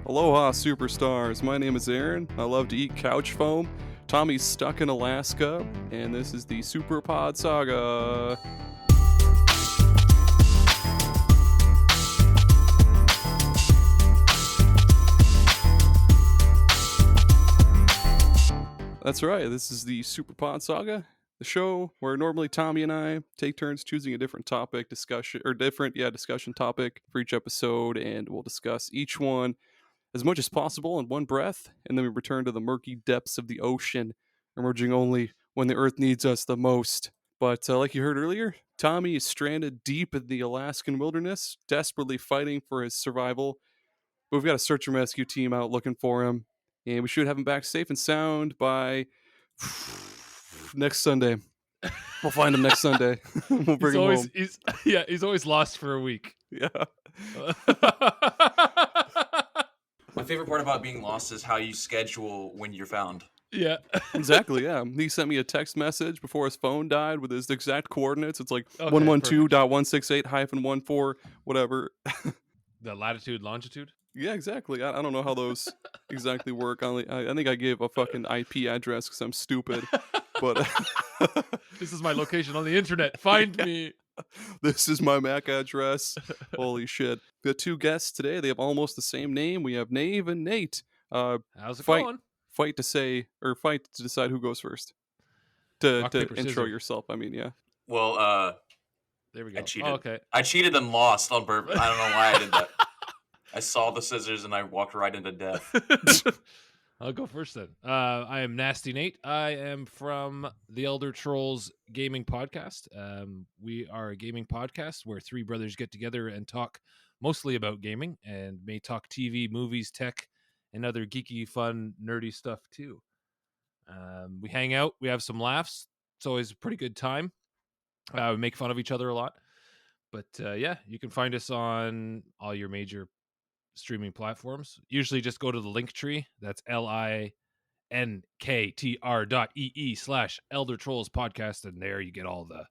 Aloha, superstars. My name is Aaron. I love to eat couch foam. Tommy's stuck in Alaska, and this is the SuperPod Saga. That's right, this is the SuperPod Saga, the show where normally Tommy and I take turns choosing a different topic, discussion topic for each episode, and we'll discuss each one as much as possible in one breath, and then we return to the murky depths of the ocean, emerging only when the Earth needs us the most. But like you heard earlier, Tommy is stranded deep in the Alaskan wilderness, desperately fighting for his survival. But we've got a search and rescue team out looking for him, and we should have him back safe and sound by next Sunday. We'll find him next Sunday. We'll bring him home. He's always lost for a week. Yeah. My favorite part about being lost is how you schedule when you're found. Yeah. Exactly, yeah. He sent me a text message before his phone died with his exact coordinates. It's like Okay, 112.168-14, whatever. The latitude, longitude? Yeah, exactly. I don't know how those exactly work. I think I gave a fucking IP address because I'm stupid. But This is my location on the internet. Find me. This is my MAC address. Holy shit. We got two guests today. They have almost the same name. We have Nave and Nate. How's it going? Fight to decide who goes first. To Rock, paper, intro scissors. yourself, I mean, yeah. Well, There we go. I cheated. Oh, okay. I cheated and lost on purpose. I don't know why I did that. I saw the scissors and I walked right into death. I'll go first then. I am Nasty Nate. I am from the Elder Trolls Gaming Podcast. We are a gaming podcast where three brothers get together and talk mostly about gaming and may talk TV, movies, tech, and other geeky, fun, nerdy stuff too. We hang out. We have some laughs. It's always a pretty good time. We make fun of each other a lot. But yeah, you can find us on all your major streaming platforms. Usually just go to the link tree. That's linktr.ee/Elder Trolls Podcast, and there you get all the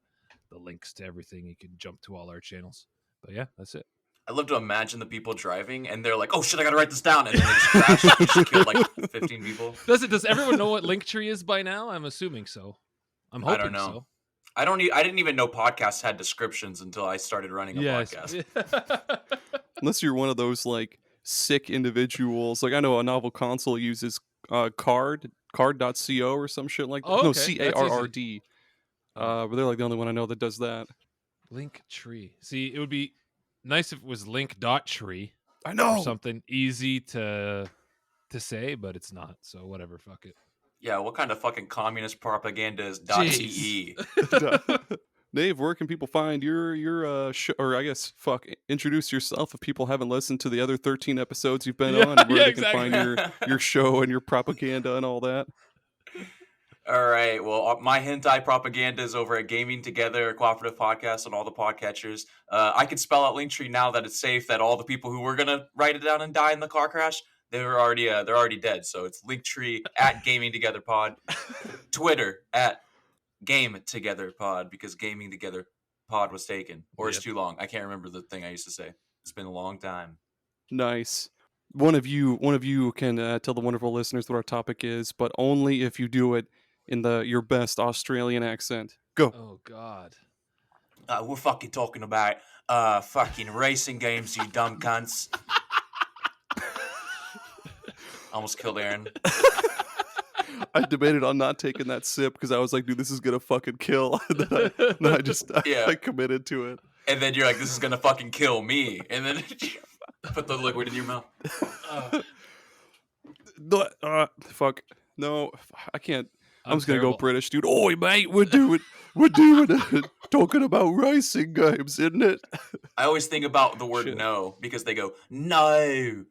links to everything. You can jump to all our channels. But yeah, that's it. I love to imagine the people driving and they're like, "Oh shit, I gotta write this down," and then they just crash. You just killed like 15 people. Does everyone know what Linktree is by now? I'm assuming so. I'm hoping I don't know. so. I didn't even know podcasts had descriptions until I started running a podcast. Unless you're one of those like sick individuals. Like I know a novel console uses card.co or some shit like that. Oh, No, okay. CARRD. But they're like the only one I know that does that. Linktree. See, it would be nice if it was link.tree. I know. Or something easy to say, but it's not. So whatever, fuck it. Yeah, what kind of fucking communist propaganda is .te? Dave, where can people find your show? Or I guess, introduce yourself if people haven't listened to the other 13 episodes you've been on, and where they can find your show and your propaganda and all that. All right. Well, my hentai propaganda is over at Gaming Together, a cooperative podcast on all the podcatchers. I can spell out Linktree now that it's safe. That all the people who were gonna write it down and die in the car crash, they're already dead. So it's Linktree at Gaming Together Pod, Twitter at Game Together Pod, because Gaming Together Pod was taken, or it's too long. I can't remember the thing I used to say. It's been a long time. Nice. One of you can tell the wonderful listeners what our topic is, but only if you do it in your best Australian accent. Go. Oh God. We're fucking talking about fucking racing games, you dumb cunts. Almost killed Aaron. I debated on not taking that sip because I was like, dude, this is gonna fucking kill. And then I committed to it. And then you're like, this is gonna fucking kill me. And then you put the liquid in your mouth. Fuck. No, I can't. I'm just terrible. gonna go British, dude. Oi, mate, we're doing talking about racing games, isn't it? I always think about the word no because they go, no.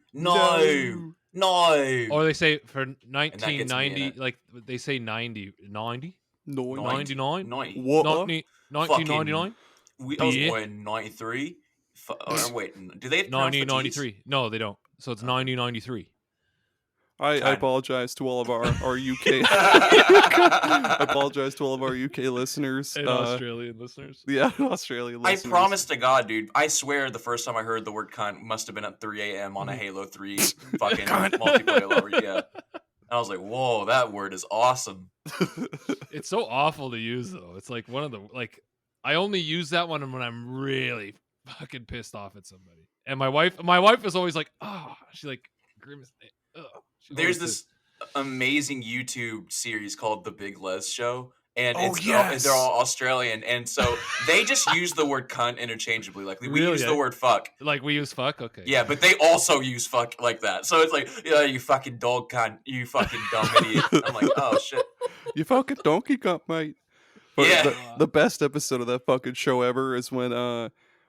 Or they say for that 1990, gets me like they say 90. 90? No, 99? 90. What? 1999? I was born in 93. Wait, do they have 1993. No, they don't. So it's 1993. I Kind of. apologize to all of our UK. I apologize to all of our UK listeners. And Australian listeners. Yeah, Australian I listeners. promise to God, dude. I swear the first time I heard the word cunt must have been at 3 a.m. on a Halo 3 fucking multiplayer level. Yeah. And I was like, whoa, that word is awesome. It's so awful to use, though. It's like one of the, like, I only use that one when I'm really fucking pissed off at somebody. And my wife is always like, oh, she like grimace. There's this amazing YouTube series called The Big Les Show. And Oh, they're yes. all Australian. And so they just use the word cunt interchangeably. Like we Really, use eh? the word fuck. Like we use fuck? Okay. Yeah, but they also use fuck like that. So it's like, yeah, you fucking dog cunt. You fucking dumb idiot. I'm like, oh, shit. You fucking donkey cunt, mate. But Yeah. the best episode of that fucking show ever is when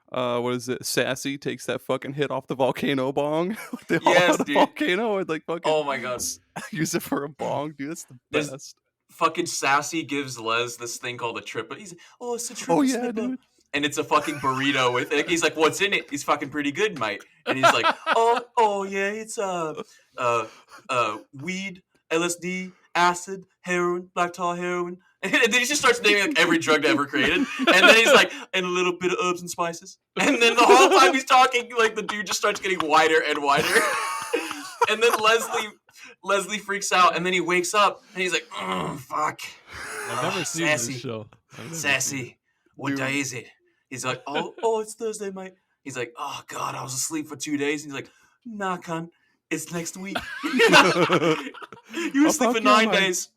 what is it? Sassy takes that fucking hit off the volcano bong. They all Yes, out of dude. volcano and like fucking Oh my God. use it for a bong, dude. That's the There's- best. Fucking Sassy gives Les this thing called a trippa. He's like, oh, it's a trippa. Oh yeah, snipper. dude. And it's a fucking burrito with it. He's like, what's in it? He's fucking pretty good, mate. And he's like, oh yeah, it's weed, LSD, acid, heroin, black tar heroin. And then he just starts naming like every drug ever created. And then he's like, and a little bit of herbs and spices. And then the whole time he's talking, like the dude just starts getting wider and wider. And then Leslie freaks out, and then he wakes up, and he's like, fuck. I've never seen Sassy. this show. Sassy, what Dude. day is it? He's like, oh, it's Thursday, mate. He's like, oh, God, I was asleep for 2 days. And he's like, nah, cunt, it's next week. You were asleep for 9 days.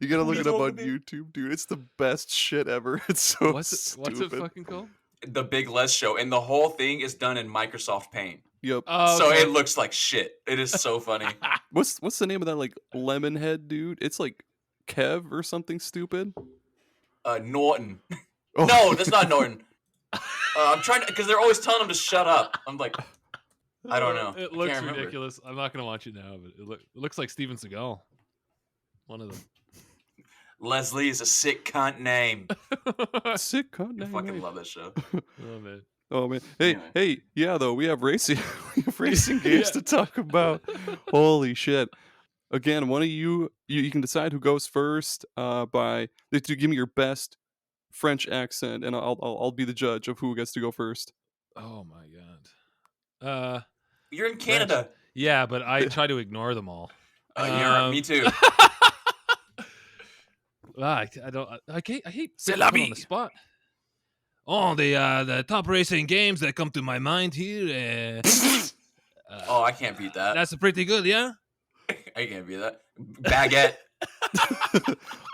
You gotta look Who's it up wrong on with you? YouTube, dude. It's the best shit ever. It's so What's stupid. it fucking called? The Big Les Show, and the whole thing is done in Microsoft Paint. Yep. Oh, So okay. it looks like shit. It is so funny. What's the name of that like lemon head dude? It's like Kev or something stupid. Norton. Oh. No, that's not Norton. I'm trying to, because they're always telling him to shut up. I'm like, I don't know. It I looks can't remember. ridiculous. I'm not gonna watch it now, but it looks like Steven Seagal. One of them. Leslie is a sick cunt name. Sick cunt I name, fucking mate. love that show. Oh man. Oh man. Hey, Anyway. hey, yeah though, we have racing games Yeah. to talk about. Holy shit. Again, one of you can decide who goes first by to give me your best French accent and I'll be the judge of who gets to go first. Oh my god. You're in Canada. Yeah, but I try to ignore them all. Me too. I hate C'est putting la people on the vie. spot. Oh, the top racing games that come to my mind here. Oh, I can't beat that. That's pretty good, yeah. I can't beat that. Baguette.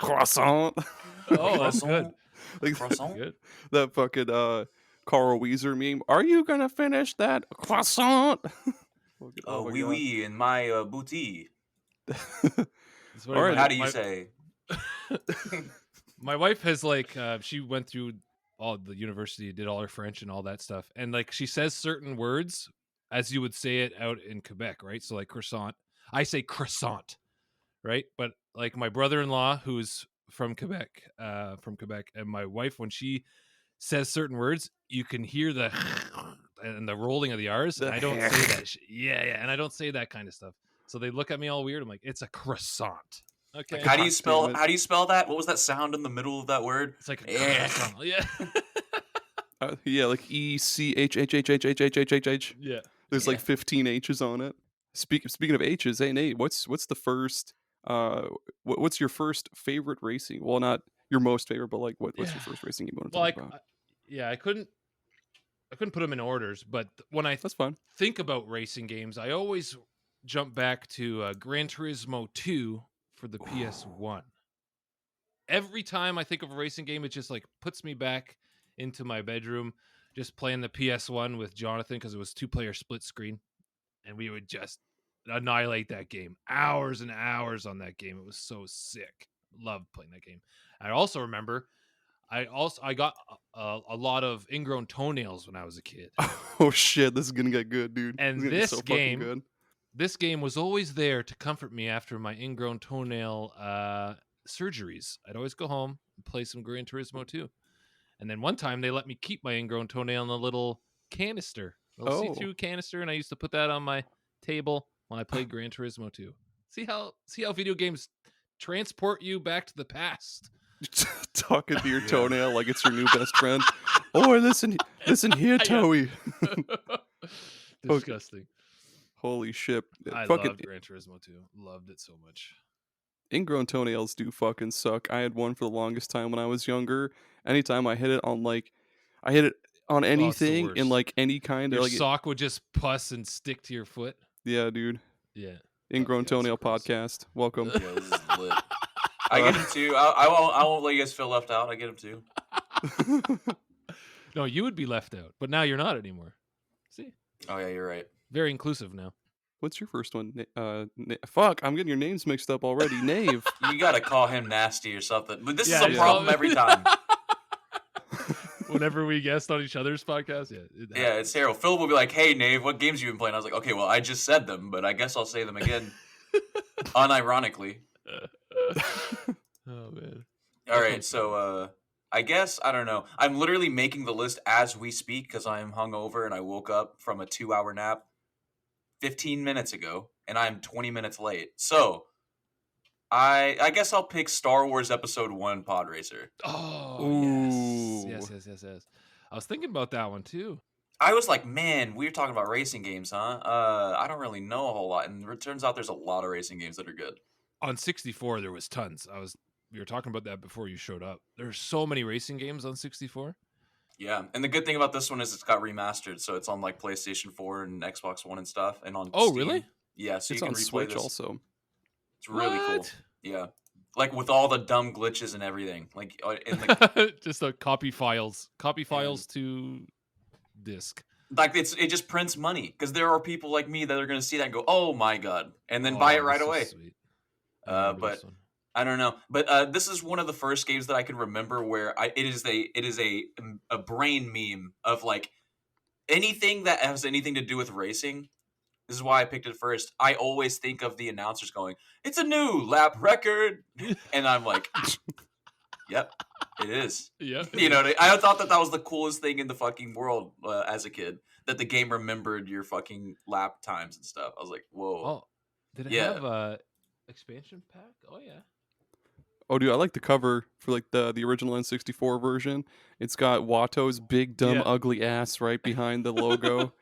Croissant. Oh, that's good. Like Croissant. Good. that fucking Carl Weezer meme. Are you gonna finish that croissant? Oh, my oui, God. oui, in my boutique. That's what All right. How do you say? My wife has like she went through all the university, did all her French and all that stuff, and like she says certain words as you would say it out in Quebec, right? So like croissant, I say croissant, right? But like my brother-in-law, who's from Quebec, and my wife, when she says certain words, you can hear the and the rolling of the R's. And I don't say that. Yeah, and I don't say that kind of stuff. So they look at me all weird. I'm like, it's a croissant. Okay. How do you God spell? damn it. How do you spell that? What was that sound in the middle of that word? It's like a Yeah. croissant. Yeah. Yeah, like ECHHHHHHHH. Yeah. There's like 15 H's on it. Speaking of H's, hey Nate, what's the first what's your first favorite racing? Well, not your most favorite, but like what's your first racing game you want to Well, talk about? I couldn't put them in orders, but when I That's fine. think about racing games, I always jump back to Gran Turismo 2 for the PS1. Every time I think of a racing game, it just like puts me back into my bedroom, just playing the PS1 with Jonathan because it was 2-player split screen, and we would just annihilate that game. Hours and hours on that game. It was so sick. Loved playing that game. I also remember I got a lot of ingrown toenails when I was a kid. Oh shit, this is gonna get good, dude. And This is gonna be this so fucking game- good. This game was always there to comfort me after my ingrown toenail surgeries. I'd always go home and play some Gran Turismo 2. And then one time they let me keep my ingrown toenail in a little canister, little Oh. C2 canister, and I used to put that on my table when I played Gran Turismo 2. See how video games transport you back to the past. Talking to your toenail like it's your new best friend. Oh, listen here, Toey. Disgusting. Holy shit. I Fucking loved Gran Turismo 2. Loved it so much. ingrown toenails do fucking suck. I had one for the longest time when I was younger. Anytime I hit it on anything in worst. like any kind Your of like sock would just pus and stick to your foot. yeah, dude. Yeah. Ingrown yeah, toenail gross. podcast. Welcome. Yeah, this is lit. I get him too. I won't let you guys feel left out. I get him too. No, you would be left out, but now you're not anymore. See? Oh yeah, you're right. Very inclusive now. What's your first one? Fuck, I'm getting your names mixed up already. Nave. You gotta call him nasty or something. But this is Yeah, a yeah. problem every time. Whenever we guest on each other's podcast, Yeah, it's terrible. Phil will be like, "Hey, Nave, what games you been playing?" I was like, "Okay, well, I just said them, but I guess I'll say them again, unironically." Oh man. All right, so I guess I don't know. I'm literally making the list as we speak because I am hungover and I woke up from a 2-hour nap 15 minutes ago, and I'm 20 minutes late. So I guess I'll pick Star Wars Episode 1 Pod Racer. Oh Ooh. yes. I was thinking about that one too. I was like, man, we were talking about racing games, huh? I don't really know a whole lot, and it turns out there's a lot of racing games that are good. On 64, there was tons. We were talking about that before you showed up. There's so many racing games on 64. Yeah, and the good thing about this one is it's got remastered, so it's on like PlayStation 4 and Xbox One and stuff, and on Oh, Steam. really? Yeah, so It's you can on replay Switch this. also. It's really cool. What? Yeah, like with all the dumb glitches and everything, like in the Just copy files to disk. like it just prints money because there are people like me that are going to see that and go, "Oh my god," and then buy it right this is away. Sweet. I remember But this one. I don't know, but this is one of the first games that I can remember where it is a brain meme of like anything that has anything to do with racing. This is why I picked it first. I always think of the announcers going, "It's a new lap record," and I'm like, "Yep, it is." Yeah. You know, I thought that was the coolest thing in the fucking world as a kid. That the game remembered your fucking lap times and stuff. I was like, "Whoa!" Oh, did it Yeah. have a expansion pack? Oh yeah. Oh, dude, I like the cover for like the original N64 version. It's got Watto's big dumb Yeah. ugly ass right behind the logo.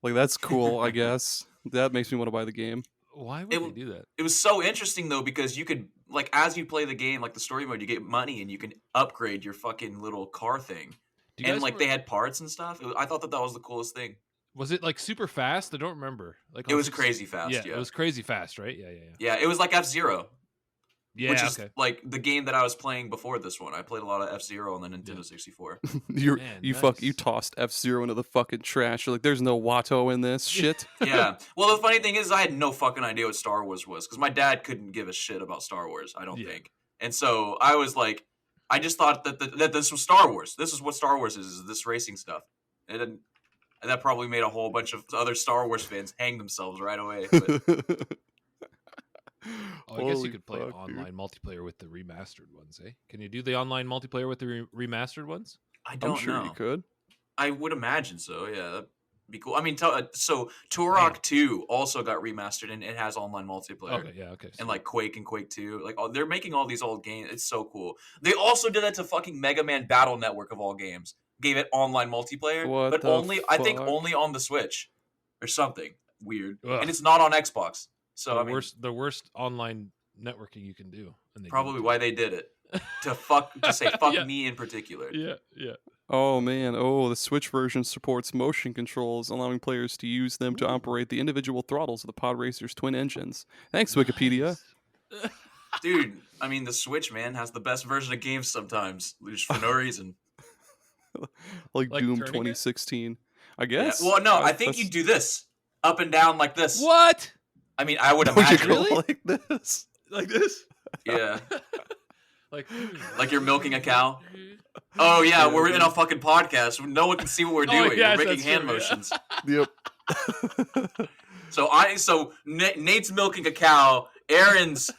Like that's cool, I guess. That makes me want to buy the game. Why would It they w- do that? It was so interesting though because you could like as you play the game, like the story mode, you get money and you can upgrade your fucking little car thing. Do you And guys like they had parts and stuff. I thought that was the coolest thing. was it like super fast? I don't remember. Like It on was 60 crazy fast. Yeah, Yeah, it was crazy fast, right? Yeah. yeah. It was like F-Zero, Yeah, which is okay. like the game that I was playing before this one. I played a lot of F-Zero on the Nintendo Yeah. 64. you Man, you nice. tossed F-Zero into the fucking trash. You're like, there's no Watto in this shit. Yeah. Well, the funny thing is, I had no fucking idea what Star Wars was because my dad couldn't give a shit about Star Wars. I don't Yeah. think. And so I was like, I just thought that this was Star Wars. This is what Star Wars is this racing stuff. And that probably made a whole bunch of other Star Wars fans hang themselves right away. But Oh, I guess Holy you could play fuck, online multiplayer with the remastered ones, eh? Can you do the online multiplayer with the remastered ones? I don't I'm sure know. you could. I would imagine so. Yeah, that'd be cool. I mean, so Turok 2 also got remastered and it has online multiplayer. Okay, yeah, okay. And like Quake and Quake 2, like they're making all these old games. It's so cool. They also did that to fucking Mega Man Battle Network of all games. Gave it online multiplayer, What but the only I think fuck? only on the Switch or something weird. Ugh. And it's not on Xbox. So I mean, the worst online networking you can do. And they probably give it why they did it to say fuck Yeah. me in particular. to you. Yeah. Oh man, the Switch version supports motion controls, allowing players to use them to Ooh. operate the individual throttles of the Pod Racer's twin engines. Thanks, Wikipedia. Nice. Dude, I mean the Switch man has the best version of games sometimes, just for no reason. Like Doom turning it? 2016. I Yeah. guess. Well, no, I think you do this up and down like this. What? I mean, I would Oh, you imagine. go Really? like this. Like this? Yeah. Like Like you're milking a cow. Oh yeah, we're in a fucking podcast. No one can see what we're Oh, doing. yes, we're making that's hand true, yeah. motions. Yep. So Nate's milking a cow. Aaron's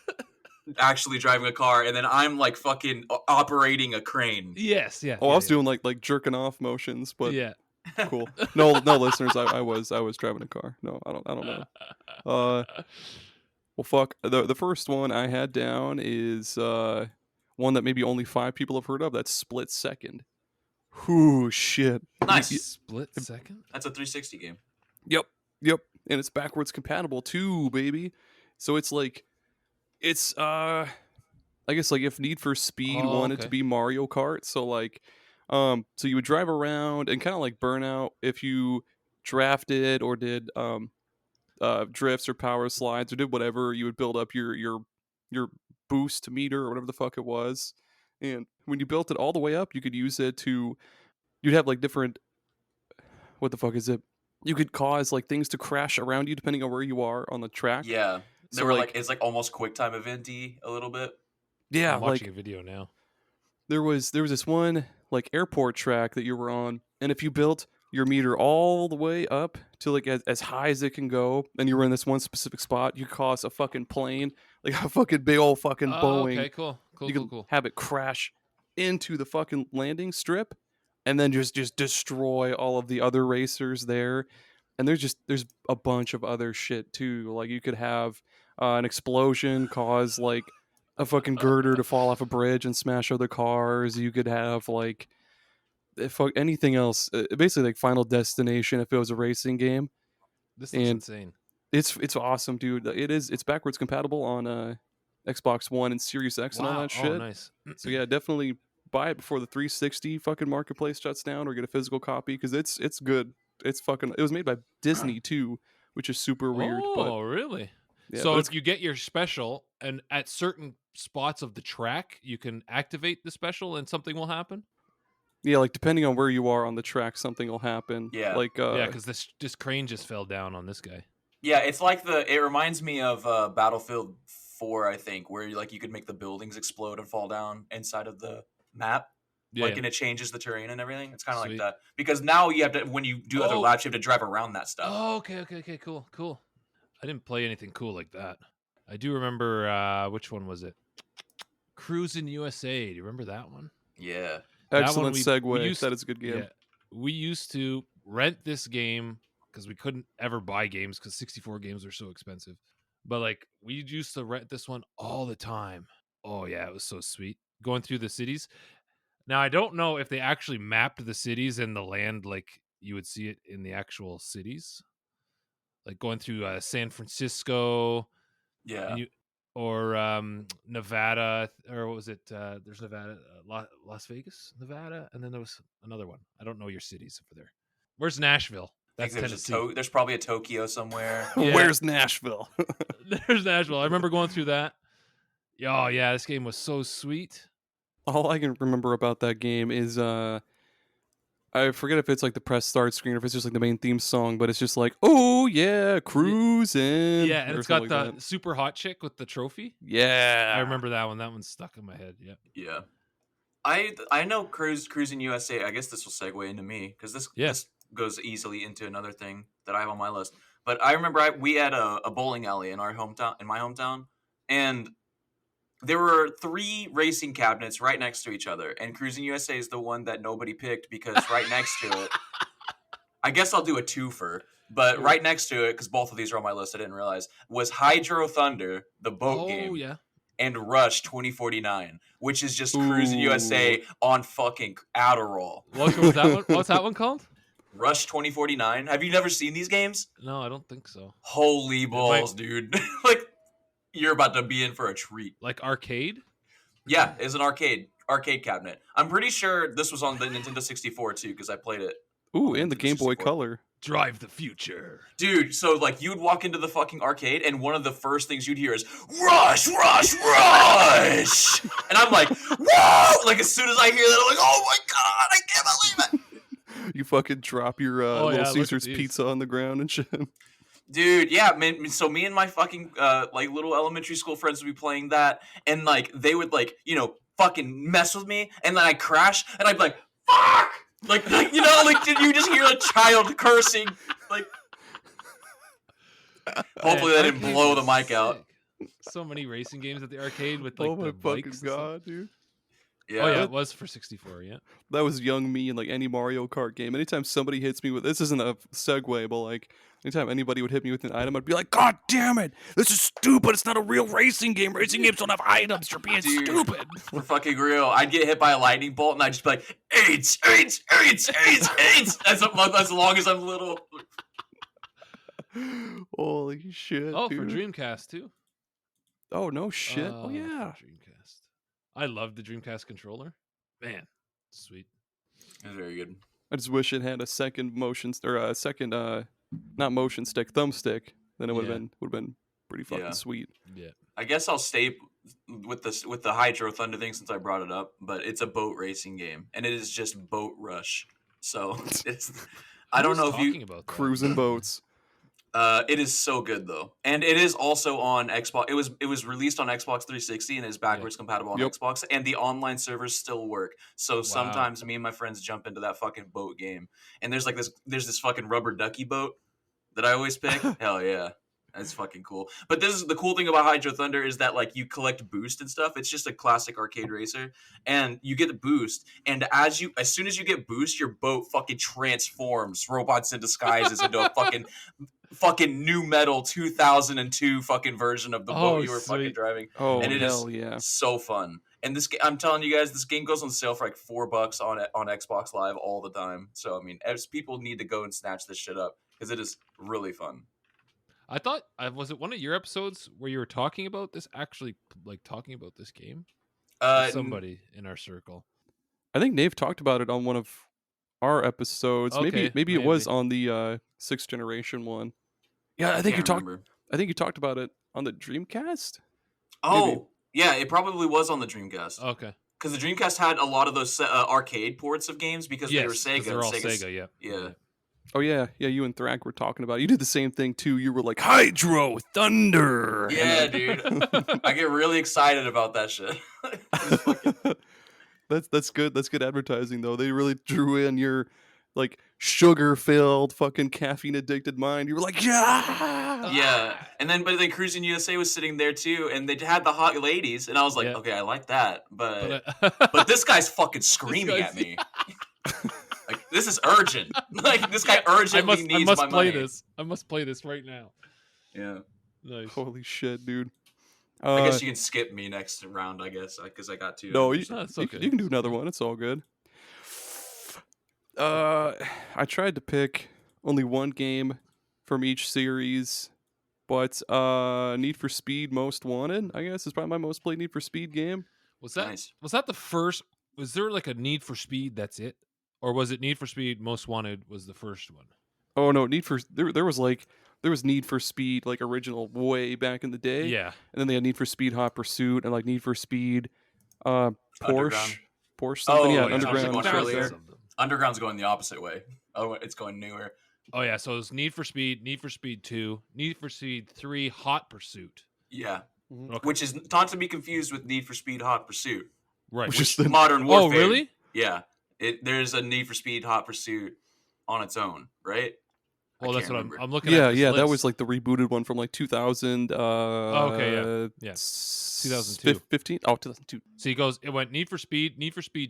actually driving a car, and then I'm like fucking operating a crane. Yes, yeah. Oh, I yeah, was doing like jerking off motions, but yeah. Cool. No, listeners. I was driving a car. No, I don't know. Well, fuck. The first one I had down is one that maybe only 5 people have heard of. That's Split Second. Whoo, shit. Nice. Split Second? That's a 360 game. Yep. And it's backwards compatible too, baby. So it's like, it's I guess like if Need for Speed wanted to be Mario Kart, so like, so you would drive around and kind of like Burnout if you drafted or did drifts or power slides or did whatever, you would build up your boost meter or whatever the fuck it was, and when you built it all the way up, you could use it to, you'd have like different, what the fuck is it? You could cause like things to crash around you depending on where you are on the track. Yeah. They So were like, it's like almost QuickTime event-y a little bit. yeah, I'm watching like a video now. there was this one like airport track that you were on, and if you built your meter all the way up to like as high as it can go, and you were in this one specific spot, you cause a fucking plane, like a fucking big old fucking Boeing. Okay, cool. You can have it crash into the fucking landing strip, and then just destroy all of the other racers there. And there's a bunch of other shit too. Like you could have an explosion cause like a fucking girder to fall off a bridge and smash other cars. You could have like anything else. Basically like Final Destination if it was a racing game. This looks And insane. it's awesome, dude. It's backwards compatible on Xbox One and Series X and all that shit. Oh, nice. So yeah, definitely buy it before the 360 fucking marketplace shuts down, or get a physical copy because it's good. It's fucking. It was made by Disney too, which is super weird. Oh, really? Yeah, So but if you get your special, and at certain spots of the track, you can activate the special, and something will happen. yeah, like depending on where you are on the track, something will happen. Yeah. Like Yeah, because this crane just fell down on this guy. Yeah, it's like it reminds me of Battlefield 4, I think, where you could make the buildings explode and fall down inside of the map. Yeah, And it changes the terrain and everything. It's kind of like Sweet. that. Because now you have to, when you do other Oh. laps, you have to drive around that stuff. Oh, okay, cool. I didn't play anything cool like that. I do remember, which one was it? Cruis'n USA. Do you remember that one? Yeah. excellent That one segue. That is a good game. Yeah, we used to rent this game because we couldn't ever buy games because 64 games are so expensive. But like we used to rent this one all the time. Oh yeah, it was so sweet. Going through the cities. Now I don't know if they actually mapped the cities and the land like you would see it in the actual cities. Like going through San Francisco, Yeah. and or Nevada, or what was it? There's Nevada, Las Vegas, Nevada, and then there was another one. I don't know your cities over there. Where's Nashville? I think That's there's there's probably a Tokyo somewhere. Yeah. Where's Nashville? There's Nashville. I remember going through that. Oh yeah, this game was so sweet. All I can remember about that game is I forget if it's like the press start screen or if it's just like the main theme song, but it's just like, oh yeah, cruising. Yeah, and or it's got something like the that. super hot chick with the trophy. Yeah, I remember that one. That one's stuck in my head. Yeah. Yeah. I know Cruis'n USA. I guess this will segue into me because this goes easily into another thing that I have on my list. But I remember we had a bowling alley in my hometown, and there were 3 racing cabinets right next to each other, and Cruis'n USA is the one that nobody picked because right next to it, I guess I'll do a twofer, but right next to it, because both of these are on my list, I didn't realize, was Hydro Thunder, the boat game. Oh yeah. And Rush 2049, which is just Cruis'n USA on fucking Adderall. What was that one? What's that one called? Rush 2049. Have you never seen these games? No, I don't think so. Holy balls, dude. Like, you're about to be in for a treat. Like arcade? Yeah, it's an arcade cabinet. I'm pretty sure this was on the Nintendo 64 too, because I played it. Ooh, and the Game Boy Color. Drive the future. Dude, so like you'd walk into the fucking arcade and one of the first things you'd hear is Rush, Rush, Rush! And I'm like, whoa! Like as soon as I hear that, I'm like, oh my god, I can't believe it! You fucking drop your Little Caesars these. pizza on the ground and shit. Dude, yeah, man. So me and my fucking like little elementary school friends would be playing that, and like they would like fucking mess with me, and then I crash, and I'd be like, fuck! Like did you just hear a child cursing? Like, hopefully that didn't blow the mic out. So many racing games at the arcade with like oh my the fucking bikes and god, dude! Yeah. Oh yeah, it was for 64. Yeah. That was young me in like any Mario Kart game. Anytime somebody hits me with this isn't a segue, but like anytime anybody would hit me with an item, I'd be like, God damn it! This is stupid. It's not a real racing game. Racing games don't have items. You're being Dude, stupid. For fucking real. I'd get hit by a lightning bolt and I'd just be like, AIDS. As long as I'm little. Holy shit. Oh, dude. for Dreamcast too. Oh no shit. Oh For yeah. Dreamcast. I love the Dreamcast controller. Man, sweet. It's very good. I just wish it had a second not motion stick, thumbstick. Then it would have been pretty fucking Yeah. sweet. Yeah. I guess I'll stay with the Hydro Thunder thing since I brought it up, but it's a boat racing game and it is just Boat Rush. So it's I don't know if you about that? Cruising boats. it is so good though. And it is also on Xbox. It was released on Xbox 360 and is backwards compatible on Yep. Xbox, and the online servers still work. So sometimes me and my friends jump into that fucking boat game. And there's this fucking rubber ducky boat that I always pick. Hell yeah. That's fucking cool. But this is the cool thing about Hydro Thunder is that like you collect boost and stuff. It's just a classic arcade racer, and you get the boost. And as soon as you get boost, your boat fucking transforms. Robots in Disguises into a fucking new metal 2002 fucking version of the boat you were fucking driving. Oh And it is hell yeah. so fun. And this I'm telling you guys, this game goes on sale for like $4 on Xbox Live all the time. So I mean, as people need to go and snatch this shit up because it is really fun. I thought was it one of your episodes where you were talking about this? Actually, like talking about this game. With somebody in our circle. I think Nave talked about it on one of our episodes. Okay, maybe it was on the 6th generation one. Yeah, I think you talked. I think you talked about it on the Dreamcast. Oh, Maybe. yeah, it probably was on the Dreamcast. Okay. Because the Dreamcast had a lot of those arcade ports of games because they were Sega. They're all Sega, Yeah. Oh yeah, you and Thrak were talking about it. You did the same thing too. You were like Hydro Thunder. Yeah, dude. I get really excited about that shit. That's good. That's good advertising though. They really drew in your like sugar-filled fucking caffeine-addicted mind. You were like, yeah. Yeah. And then Cruis'n USA was sitting there too, and they had the hot ladies, and I was like, okay, I like that, but this guy's fucking screaming at me. Like, this is urgent. Like, this guy urgently needs my money. I must play this right now. Yeah. Nice. Holy shit, dude. I guess you can skip me next round, I guess, because I got two. No, it's okay. you can do another one. It's all good. I tried to pick only one game from each series, but Need for Speed Most Wanted, I guess, is probably my most played Need for Speed game. Was that the first? Was there like a Need for Speed? That's it, or was it Need for Speed Most Wanted was the first one? Oh no, there was Need for Speed like original way back in the day. Yeah, and then they had Need for Speed Hot Pursuit and like Need for Speed Porsche something. Oh, Underground. Underground's going the opposite way. Oh, it's going newer. Oh yeah, so it's Need for Speed 2, Need for Speed 3, Hot Pursuit. Yeah, Okay. Which is not to be confused with Need for Speed Hot Pursuit. Right, which is Modern Warfare. Oh really? Yeah, there's a Need for Speed Hot Pursuit on its own, right? Well, that's what I'm looking at. Yeah, that was like the rebooted one from like 2000. Okay, yeah. 2002. 15? Oh, 2002. So it went Need for Speed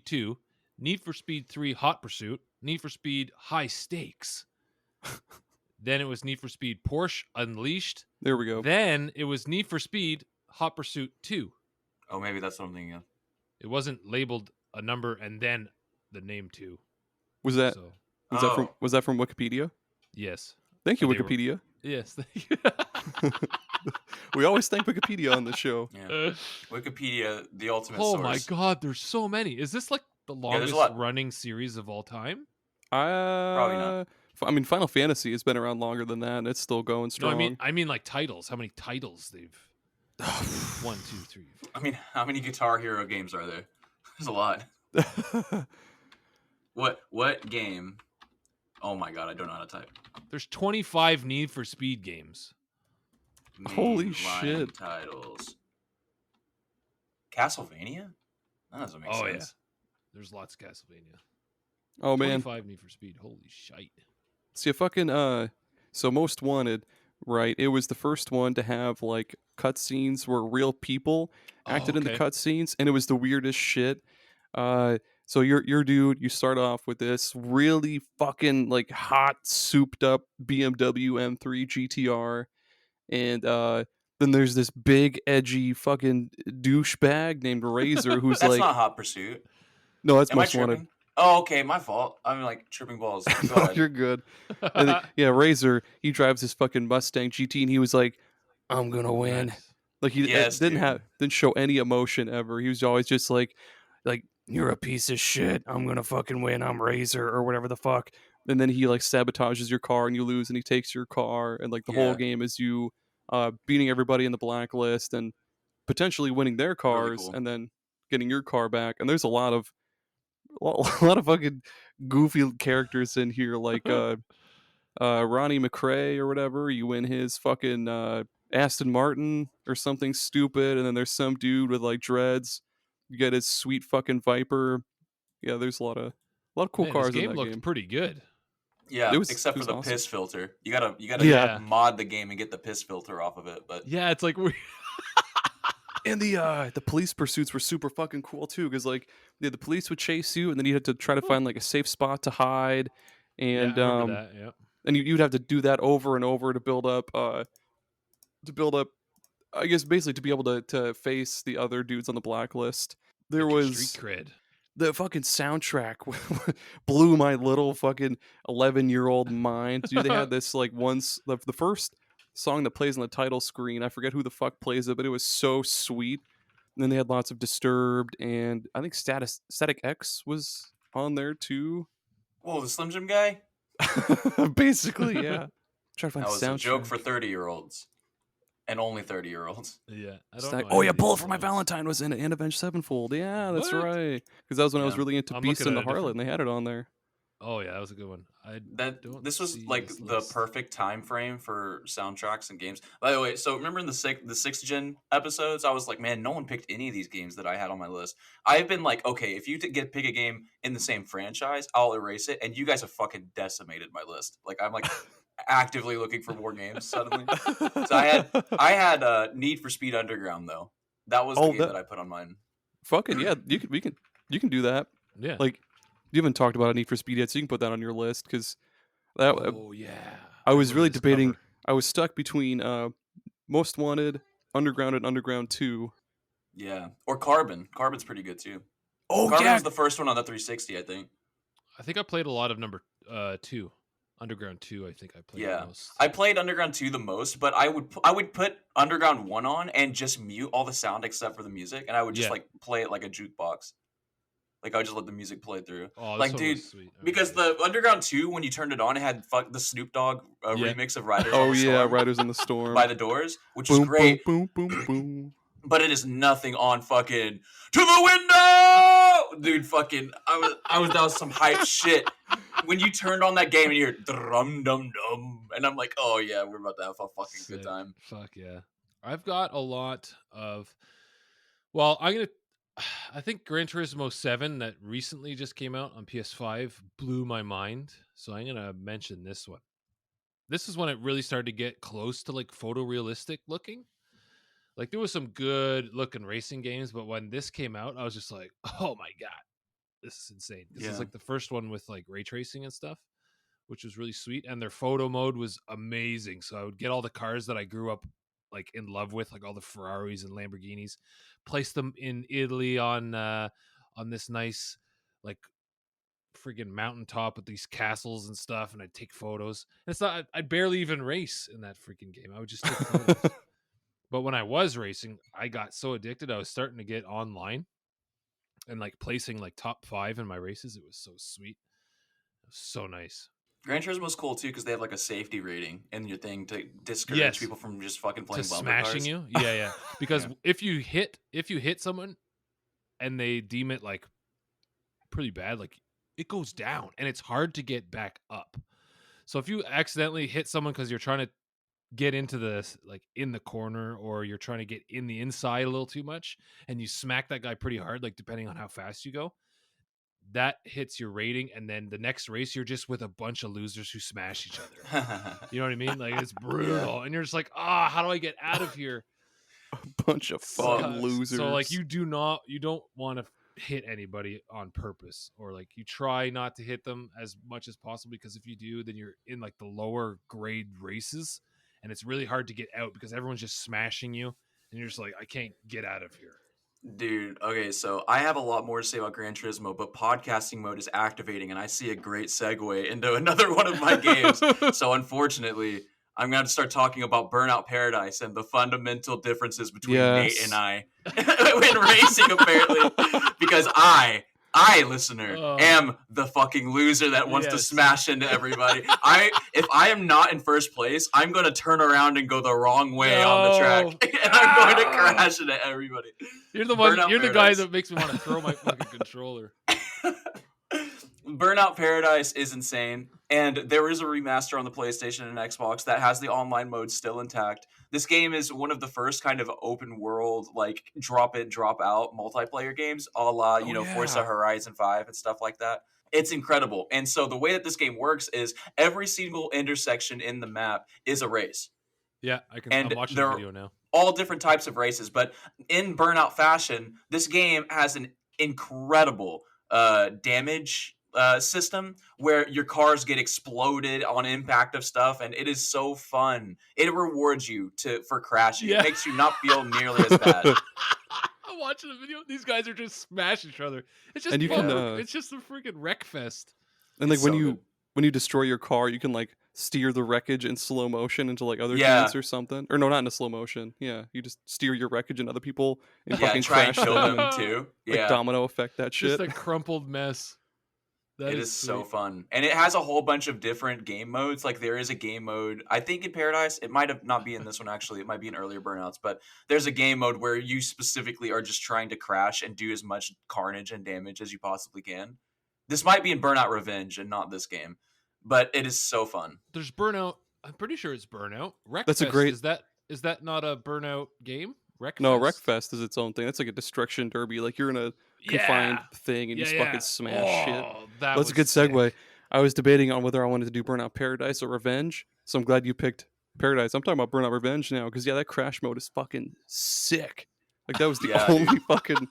2, Need for Speed 3 Hot Pursuit, Need for Speed High Stakes. Then it was Need for Speed Porsche Unleashed. There we go. Then it was Need for Speed Hot Pursuit 2. Oh, maybe that's something. Yeah. It wasn't labeled a number and then the name 2. Was that from Wikipedia? Yes. Thank you, Wikipedia. Yes, thank you. We always thank Wikipedia on the show. Yeah. Wikipedia, the ultimate source. Oh my god, there's so many. Is this like the longest running series of all time? Probably not. I mean, Final Fantasy has been around longer than that, and it's still going strong. No, I mean like titles. How many titles they've? 1, 2, 3. 4. I mean, how many Guitar Hero games are there? There's a lot. What game? Oh my god, I don't know how to type. There's 25 Need for Speed games. Holy shit! Titles. Castlevania? That doesn't make sense. Yeah. There's lots of Castlevania. Oh man, 25 Need for Speed. Holy shite. See, so Most Wanted, right? It was the first one to have like cutscenes where real people acted in the cutscenes, and it was the weirdest shit. So your dude, you start off with this really fucking like hot, souped up BMW M3 GTR, and then there's this big, edgy fucking douchebag named Razor who's That's like, not Hot Pursuit. no, that's Am I Most Wanted. tripping? Oh, okay, my fault. I'm like tripping balls. Go No, ahead. you're good. And yeah, Razor, he drives his fucking Mustang GT, and he was like, "I'm gonna win." Nice. Like he Yes, dude. didn't show any emotion ever. He was always just like you're a piece of shit. I'm gonna fucking win. I'm Razor or whatever the fuck. And then he like sabotages your car and you lose, and he takes your car, and like the whole Yeah, game is you beating everybody in the blacklist and potentially winning their really cars, cool. and then getting your car back. And there's a lot of a lot of fucking goofy characters in here, like Ronnie McRae or whatever. You win his fucking Aston Martin or something stupid, and then there's some dude with like dreads. You get his sweet fucking Viper. Yeah, there's a lot of cool Man, this cars in game that looked game. pretty good. Yeah, It except for was the awesome. piss filter. You gotta Yeah, Yeah. mod the game and get the piss filter off of it. But Yeah, it's like we and the police pursuits were super fucking cool too, because like yeah, the police would chase you, and then you had to try to find like a safe spot to hide, Yeah, and I remember that. Yeah. you'd have to do that over and over to build up, I guess, basically to be able to face the other dudes on the blacklist. There Get your street was cred. the fucking soundtrack blew my little fucking 11-year-old mind. Dude, they had this like once the first song that plays on the title screen. I forget who the fuck plays it, but it was so sweet. And then they had lots of Disturbed, and I think Static X was on there too. whoa, the Slim Jim guy? Basically, yeah. Try to find That the was a joke for soundtrack. 30-year-olds and only 30-year-olds. Yeah, I don't Static, know oh any yeah, of these Bullet for My songs. Valentine was in it, and Avenged Sevenfold. Yeah, that's What? right. Because that was when I was Yeah, really into I'm Beast looking and at the a Harlot, different. and they had it on there. Oh yeah, that was a good one. I that don't this was see like this the list. perfect time frame for soundtracks and games. By the way, so remember in the sixth gen episodes, I was like, man, no one picked any of these games that I had on my list. I've been like, okay, if you pick a game in the same franchise, I'll erase it, and you guys have fucking decimated my list. Like I'm like actively looking for more games suddenly. So I had Need for Speed Underground though. That was the Oh, game that that I put on mine. fucking yeah. You can do that. Yeah. Like you haven't talked about Need for Speed yet, so you can put that on your list because that Oh yeah, I I was remember really this debating. cover. I was stuck between Most Wanted, Underground, and Underground 2. Yeah, or Carbon. Carbon's pretty good too. Oh Carbon yeah. was the first one on the 360, I think. I think I played a lot of number 2, Underground 2. I think I played the Yeah, most. I played Underground 2 the most, but I would put Underground 1 on and just mute all the sound except for the music, and I would just Yeah. like play it like a jukebox. Like I would just let the music play through. Oh, this Like, one dude, was sweet. I because remember the Underground 2, when you turned it on, it had the Snoop Dogg Yeah. remix of Riders on Oh the yeah, Storm Riders in the Storm. by The Doors, which is Boom, boom, great. boom, boom, boom. But it is nothing on fucking To the Window, dude. Fucking, that was some hype shit. When you turned on that game and you hear drum dum dum, and I'm like, oh yeah, we're about to have a fucking good Sick. time. Fuck yeah. I've got a lot of. Well, I think Gran Turismo 7 that recently just came out on PS5 blew my mind. So I'm gonna mention this one. This is when it really started to get close to like photorealistic looking. Like there was some good looking racing games, but when this came out, I was just like, oh my god, this is insane. This is Yeah. like the first one with like ray tracing and stuff, which was really sweet. And their photo mode was amazing. So I would get all the cars that I grew up like in love with, like all the Ferraris and Lamborghinis, place them in Italy on this nice like friggin' mountaintop with these castles and stuff, and I'd take photos. And it's not I barely even race in that freaking game. I would just take photos. But when I was racing, I got so addicted. I was starting to get online and like placing like top 5 in my races. It was so sweet. It was so nice. Gran Turismo is cool too because they have like a safety rating in your thing to discourage Yes. people from just fucking To playing bumper smashing cars. you. Yeah. Because Yeah. if you hit someone and they deem it like pretty bad, like it goes down and it's hard to get back up. So if you accidentally hit someone because you're trying to get into the like in the corner, or you're trying to get in the inside a little too much, and you smack that guy pretty hard, like depending on how fast you go, that hits your rating. And then the next race, you're just with a bunch of losers who smash each other. You know what I mean? Like it's brutal, and you're just like, how do I get out of here? A bunch of fucking Well, losers. So like you don't want to hit anybody on purpose, or like you try not to hit them as much as possible, because if you do, then you're in like the lower grade races, and it's really hard to get out because everyone's just smashing you, and you're just like, I can't get out of here. Dude, okay, so I have a lot more to say about Gran Turismo, but podcasting mode is activating, and I see a great segue into another one of my games. So unfortunately, I'm going to start talking about Burnout Paradise and the fundamental differences between Nate and Yes. I in racing, apparently, because I, listener, am the fucking loser that wants to Yes. smash into everybody. If I am not in first place, I'm going to turn around and go the wrong way on the track, and I'm going to crash into everybody. You're the one. Burnout You're the guy Paradise. that makes me want to throw my fucking controller. Burnout Paradise is insane, and there is a remaster on the PlayStation and Xbox that has the online mode still intact. This game is one of the first kind of open world, like drop in, drop out multiplayer games, a la, Forza Horizon 5 and stuff like that. It's incredible. And so the way that this game works is every single intersection in the map is a race. Yeah, And I'm watching they're the video now. all different types of races, but in Burnout fashion, this game has an incredible damage system where your cars get exploded on impact of stuff, and it is so fun. It rewards you for crashing. Yeah. It makes you not feel nearly as bad. I'm watching the video. These guys are just smashing each other. It's just And you can, it's just a freaking wreck fest. And like It's when so you good. when you destroy your car, you can like steer the wreckage in slow motion into like other Yeah. dudes or something. Or no, not in a slow motion. Yeah, you just steer your wreckage and other people and Yeah, fucking try and crash kill them them and too. like Yeah. domino effect that shit. Just a crumpled mess. That It is so sweet. fun. And it has a whole bunch of different game modes. Like there is a game mode, I think in Paradise, it might have not be in this one actually. It might be in earlier Burnouts, but there's a game mode where you specifically are just trying to crash and do as much carnage and damage as you possibly can. This might be in Burnout Revenge and not this game, but it is so fun. There's Burnout. I'm pretty sure it's Burnout. Wreckfest. That's a great- Is that not a Burnout game? Wreckfest. No, Wreckfest is its own thing. That's like a destruction derby. Like you're in a confined thing and you just fucking smash shit. That's a good segue. I was debating on whether I wanted to do Burnout Paradise or Revenge, so I'm glad you picked Paradise. I'm talking about Burnout Revenge now because that crash mode is fucking sick. Like that was the Yeah, only fucking.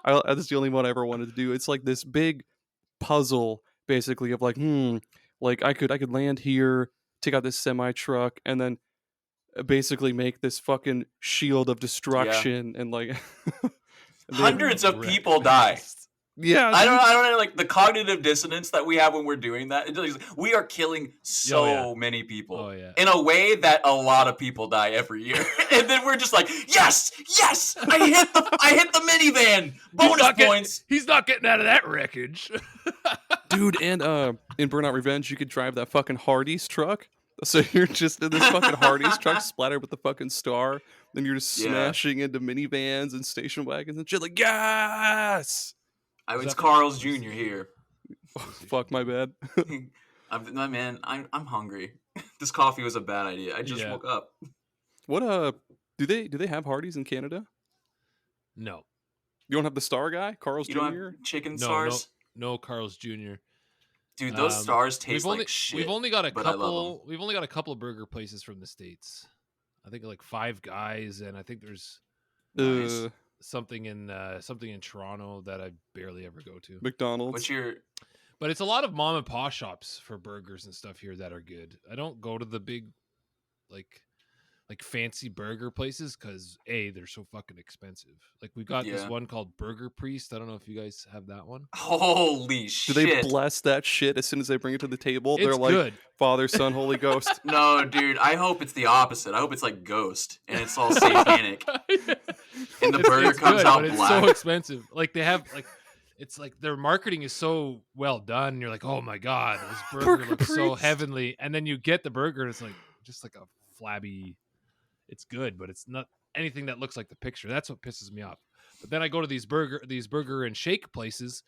That's the only one I ever wanted to do. It's like this big puzzle, basically, of like, like I could land here, take out this semi truck, and then basically make this fucking shield of destruction and like. and then- Hundreds of people die. Yeah, I don't know, like the cognitive dissonance that we have when we're doing that. We are killing so many people Oh, yeah. in a way that a lot of people die every year, and then we're just like, yes, I hit the minivan, bonus points. He's not getting out of that wreckage. dude. And in Burnout Revenge, you could drive that fucking Hardee's truck. So you're just in this fucking Hardee's truck splattered with the fucking star. Then you're just smashing into minivans and station wagons and shit. Like, yes. It's Carl's Jr. here. Fuck, my bad. I'm hungry. This coffee was a bad idea. I just woke up. What do they have Hardee's in Canada? No. You don't have the star guy, Carl's You Jr. don't have chicken stars? No, Carl's Jr. Dude, those stars taste like shit. We've only got a but I love couple. We've only got a couple of burger places from the States. I think like Five Guys, and I think there's Nice. something in Toronto that I barely ever go to. McDonald's. What's your But it's a lot of mom and pop shops for burgers and stuff here that are good. I don't go to the big like fancy burger places because they're so fucking expensive. Like we got this one called Burger Priest. I don't know if you guys have that one. holy shit? Do they bless that shit as soon as they bring it to the table? It's They're like, good. Father, Son, Holy Ghost. No, dude. I hope it's the opposite. I hope it's like Ghost and it's all satanic. And the burger comes good, out but black. It's so expensive. Like they have like. It's like their marketing is so well done. You're like, oh my god, this burger looks so Priest. heavenly. And then you get the burger, and it's like just like a flabby. It's good, but it's not anything that looks like the picture. That's what pisses me off. But then I go to these burger and shake places,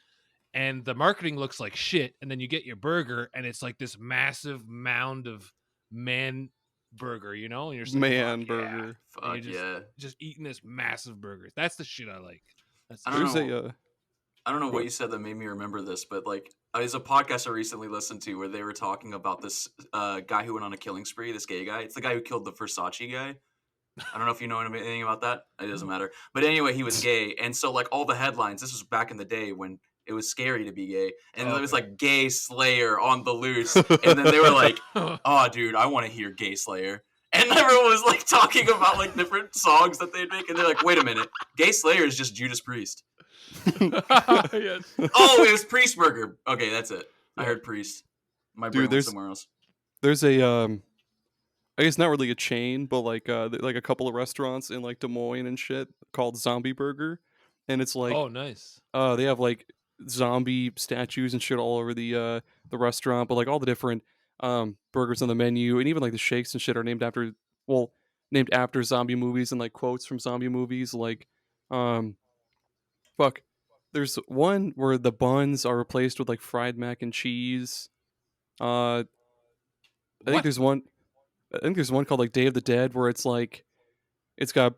and the marketing looks like shit. And then you get your burger, and it's like this massive mound of man burger, and you're just like, Man fuck burger. Fuck And you're just eating this massive burger. That's the shit I like. I don't There's know. I don't know what you said that made me remember this, but like there's a podcast I recently listened to where they were talking about this guy who went on a killing spree, this gay guy. It's the guy who killed the Versace guy. I don't know if you know anything about that. It doesn't matter. But anyway, he was gay. And so, like, all the headlines, this was back in the day when it was scary to be gay. And it was like gay slayer on the loose. And then they were like, oh, dude, I want to hear gay slayer. And everyone was like talking about like different songs that they'd make. And they're like, wait a minute. Gay slayer is just Judas Priest. Yes. Oh, it was Priest Burger. Okay, that's it. I heard Priest. My brain went somewhere else. There's a I guess not really a chain, but like a couple of restaurants in like Des Moines and shit called Zombie Burger, and it's like Oh, nice. they have like zombie statues and shit all over the restaurant, but like all the different burgers on the menu and even like the shakes and shit are named after zombie movies and like quotes from zombie movies. Like um fuck, there's one where the buns are replaced with like fried mac and cheese. Uh, I think there's one. I think there's one called like Day of the Dead where it's like it's got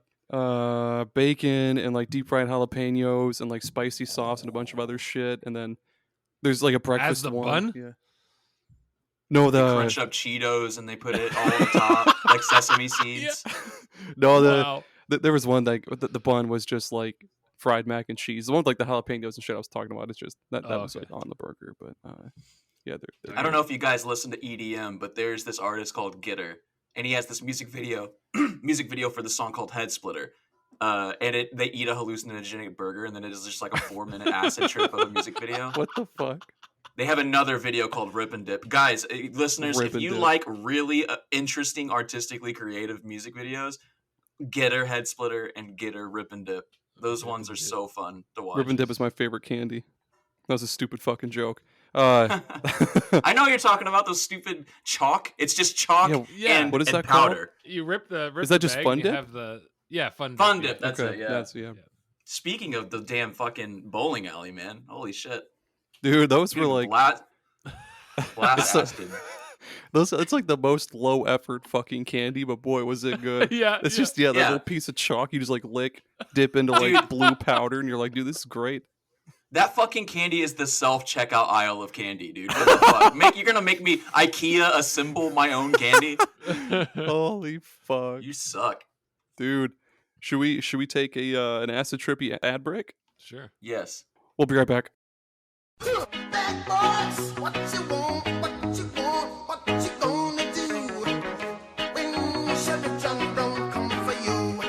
bacon and like deep fried jalapenos and like spicy sauce and a bunch of other shit. And then there's like a breakfast As the one. bun? Yeah. No, They crunch up Cheetos and they put it all on top like sesame seeds. No, there was one like the bun was just like fried mac and cheese. The one with like the jalapenos and shit I was talking about. It's just that was like on the burger, but yeah. I don't know if you guys listen to EDM, but there's this artist called Gitter, and he has this music video for the song called Head Splitter. And they eat a hallucinogenic burger, and then it is just like a 4-minute acid trip of a music video. What the fuck? They have another video called Rip and Dip. Guys, listeners, if you like really interesting, artistically creative music videos, Gitter Head Splitter and Gitter Rip and Dip. Those ones are so fun to watch. Rip and Dip is my favorite candy. That was a stupid fucking joke. I know you're talking about those stupid chalk. It's just chalk and, what is that powder. called? You rip the is that just Fun Dip? Have Fun Dip. Fun Dip, that's it, yeah. That's, yeah. Speaking of the damn fucking bowling alley, man. Holy shit. Dude, those were like blast acid. It's like the most low effort fucking candy, but boy was it good. It's just that little piece of chalk you just like lick, dip into like blue powder, and you're like, dude, this is great. That fucking candy is the self-checkout aisle of candy, dude. What the fuck? You're gonna make me IKEA assemble my own candy? Holy fuck. You suck. Dude. Should we take an acid trippy ad break? Sure. Yes. We'll be right back. Bad boys, what you want, what you want, what you gonna do when Chevy John don't come for you?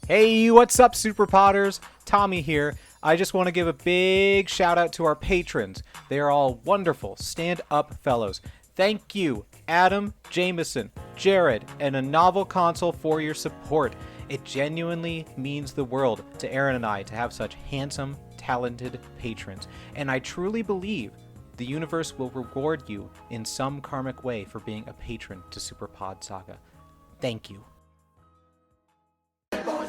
Hey, what's up, Super Potters? Tommy here. I just want to give a big shout out to our patrons. They are all wonderful, stand-up fellows. Thank you, Adam, Jameson, Jared, and a novel console for your support. It genuinely means the world to Aaron and I to have such handsome, talented patrons. And I truly believe the universe will reward you in some karmic way for being a patron to SuperPod Saga. Thank you.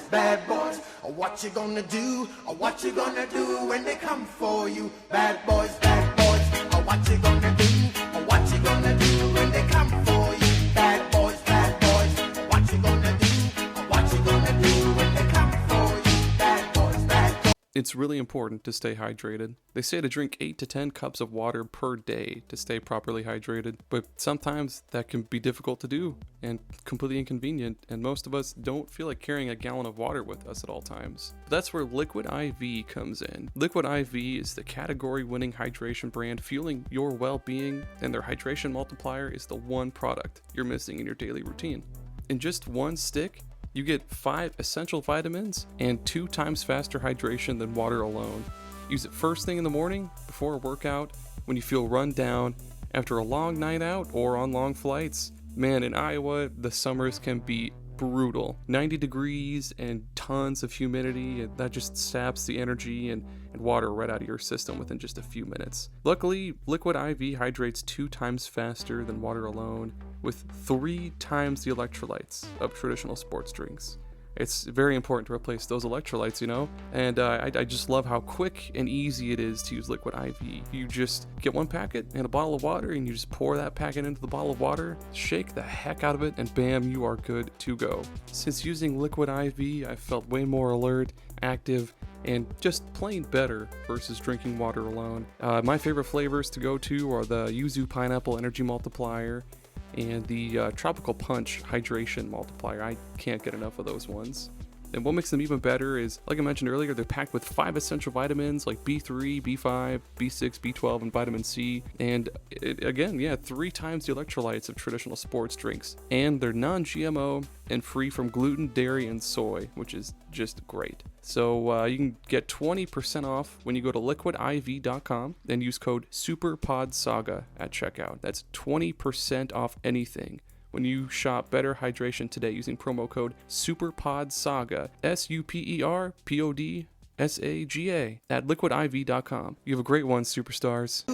Bad boys, what you gonna do? What you gonna do when they come for you? Bad boys, what you gonna do? What you gonna do when they come for you? Bad boys, what you gonna do? What you gonna do when they come for you? Bad boys. It's really important to stay hydrated. They say to drink 8 to 10 cups of water per day to stay properly hydrated, but sometimes that can be difficult to do and completely inconvenient, and most of us don't feel like carrying a gallon of water with us at all times. But that's where Liquid IV comes in. Liquid IV is the category-winning hydration brand fueling your well-being, and their hydration multiplier is the one product you're missing in your daily routine. In just one stick, you get 5 essential vitamins and 2 times faster hydration than water alone. Use it first thing in the morning, before a workout, when you feel run down, after a long night out, or on long flights. Man, in Iowa, the summers can be brutal. 90 degrees and tons of humidity, and that just saps the energy and water right out of your system within just a few minutes. Luckily, Liquid IV hydrates 2 times faster than water alone, with 3 times the electrolytes of traditional sports drinks. It's very important to replace those electrolytes, you know? And I just love how quick and easy it is to use Liquid IV. You just get one packet and a bottle of water, and you just pour that packet into the bottle of water, shake the heck out of it, and bam, you are good to go. Since using Liquid IV, I've felt way more alert, active, and just plain better versus drinking water alone. My favorite flavors to go to are the Yuzu Pineapple Energy Multiplier, and the Tropical Punch Hydration Multiplier. I can't get enough of those ones. And what makes them even better is, like I mentioned earlier, they're packed with 5 essential vitamins like B3, B5, B6, B12, and vitamin C. And again, 3 times the electrolytes of traditional sports drinks. And they're non-GMO and free from gluten, dairy, and soy, which is just great. So you can get 20% off when you go to liquidiv.com and use code SuperPod Saga at checkout. That's 20% off anything when you shop Better Hydration today using promo code SuperPod Saga, SuperPod Saga at liquidiv.com. You have a great one, superstars.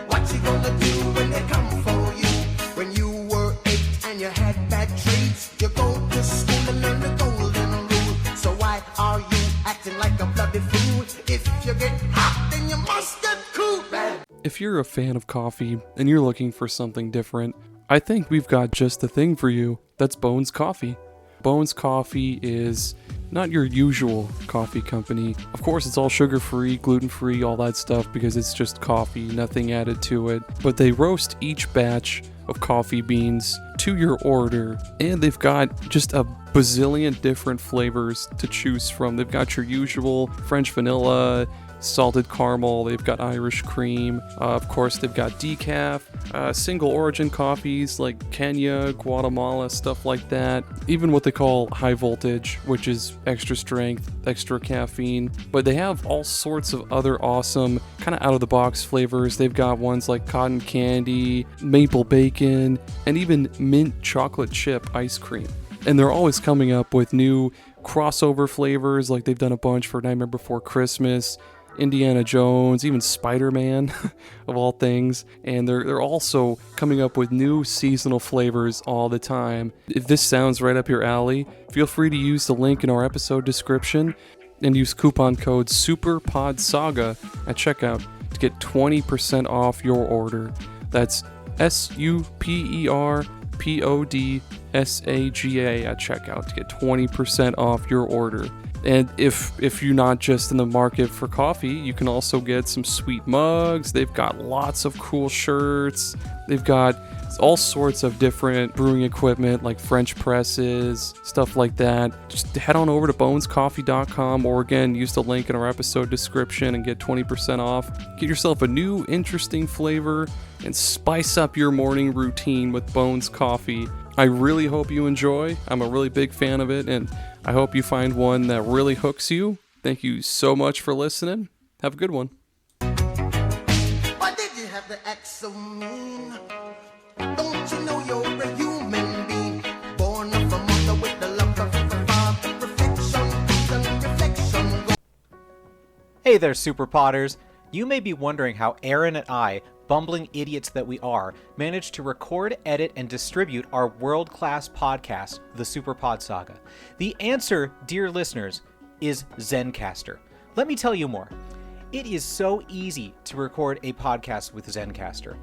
What you gonna do when they come for you? When you were 8 and you had bad traits, you go to school and learn the golden rule. So why are you acting like a bloody fool? If you get hot, then you must get cool, man. If you're a fan of coffee and you're looking for something different, I think we've got just the thing for you. That's Bones Coffee. Bones Coffee is not your usual coffee company. Of course, it's all sugar-free, gluten-free, all that stuff, because it's just coffee, nothing added to it. But they roast each batch of coffee beans to your order, and they've got just a bazillion different flavors to choose from. They've got your usual French vanilla, salted caramel, they've got Irish cream, of course they've got decaf, single origin coffees like Kenya, Guatemala, stuff like that, even what they call high voltage, which is extra strength, extra caffeine. But they have all sorts of other awesome kind of out of the box flavors. They've got ones like cotton candy, maple bacon, and even mint chocolate chip ice cream. And they're always coming up with new crossover flavors, like they've done a bunch for Nightmare Before Christmas, Indiana Jones, even Spider-Man, of all things. And they're also coming up with new seasonal flavors all the time. If this sounds right up your alley, feel free to use the link in our episode description and use coupon code SuperPodSaga at checkout to get 20% off your order. That's SuperPodSaga at checkout to get 20% off your order. And if you're not just in the market for coffee, you can also get some sweet mugs. They've got lots of cool shirts. They've got all sorts of different brewing equipment like French presses, stuff like that. Just head on over to bonescoffee.com, or again, use the link in our episode description and get 20% off. Get yourself a new interesting flavor and spice up your morning routine with Bones Coffee. I really hope you enjoy. I'm a really big fan of it, and I hope you find one that really hooks you. Thank you so much for listening. Have a good one. Why did you have to act so mean? Don't you know you're a human being? Born of a mother with the love of a father. Reflection. Hey there, Super Potters. You may be wondering how Aaron and I, bumbling idiots that we are, managed to record, edit, and distribute our world-class podcast, the SuperPod Saga. The answer, dear listeners, is Zencastr. Let me tell you more. It is so easy to record a podcast with Zencastr.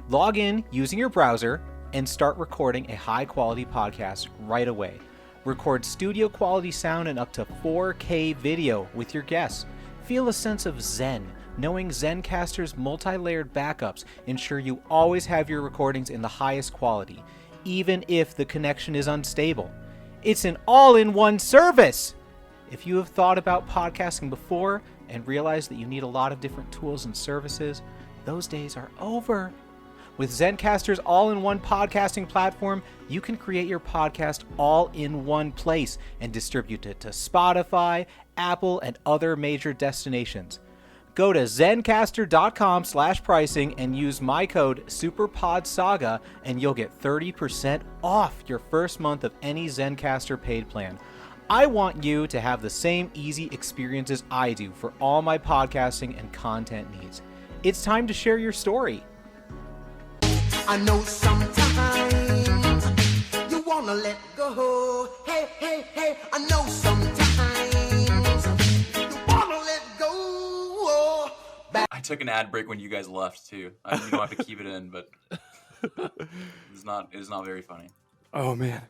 Log in using your browser and start recording a high-quality podcast right away. Record studio-quality sound and up to 4K video with your guests. Feel a sense of zen, knowing Zencastr's multi-layered backups ensure you always have your recordings in the highest quality, even if the connection is unstable. It's an all-in-one service! If you have thought about podcasting before and realized that you need a lot of different tools and services, those days are over. With Zencastr's all-in-one podcasting platform, you can create your podcast all in one place and distribute it to Spotify, Apple, and other major destinations. Go to zencastr.com/pricing and use my code SuperPodSaga and you'll get 30% off your first month of any Zencastr paid plan. I want you to have the same easy experiences I do for all my podcasting and content needs. It's time to share your story. I know sometimes you wanna let go. Hey, hey, hey, I know sometimes you wanna let go. I took an ad break when you guys left too. I don't have to keep it in, but it's not very funny. Oh man.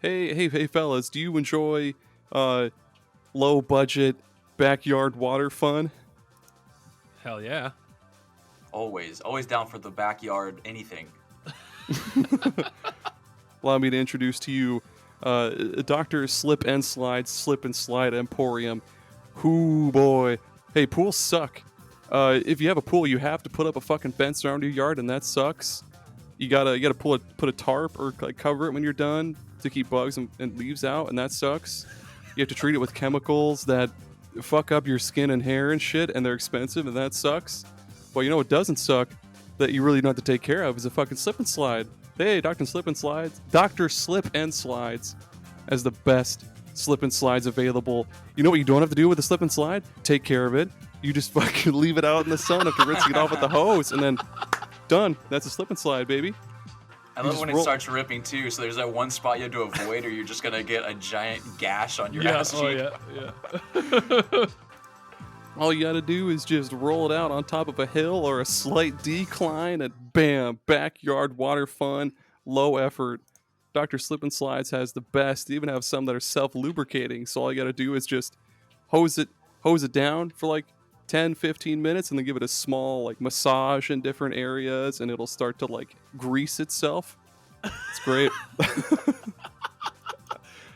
Hey fellas, do you enjoy low budget backyard water fun? Hell yeah. Always down for the backyard anything. Allow me to introduce to you Dr. Slip and Slide Emporium. Hoo boy. Hey, pools suck. If you have a pool, you have to put up a fucking fence around your yard, and that sucks. You gotta put a tarp or like cover it when you're done to keep bugs and leaves out, and that sucks. You have to treat it with chemicals that fuck up your skin and hair and shit, and they're expensive, and that sucks. Well, you know what doesn't suck that you really don't have to take care of is a fucking slip and slide. Hey, Dr. Slip and Slides has the best slip and slides available. You know what you don't have to do with a slip and slide? Take care of it. You just fucking leave it out in the sun after rinsing it off with the hose, and then done. That's a slip and slide, baby. I love when it starts ripping too. So there's that one spot you have to avoid, or you're just gonna get a giant gash on your ass cheek. Yeah. All you gotta do is just roll it out on top of a hill or a slight decline, and bam, backyard water fun, low effort. Dr. Slip and Slides has the best. They even have some that are self-lubricating. So all you gotta do is just hose it down for like 10-15 minutes, and then give it a small like massage in different areas, and it'll start to like grease itself. It's great.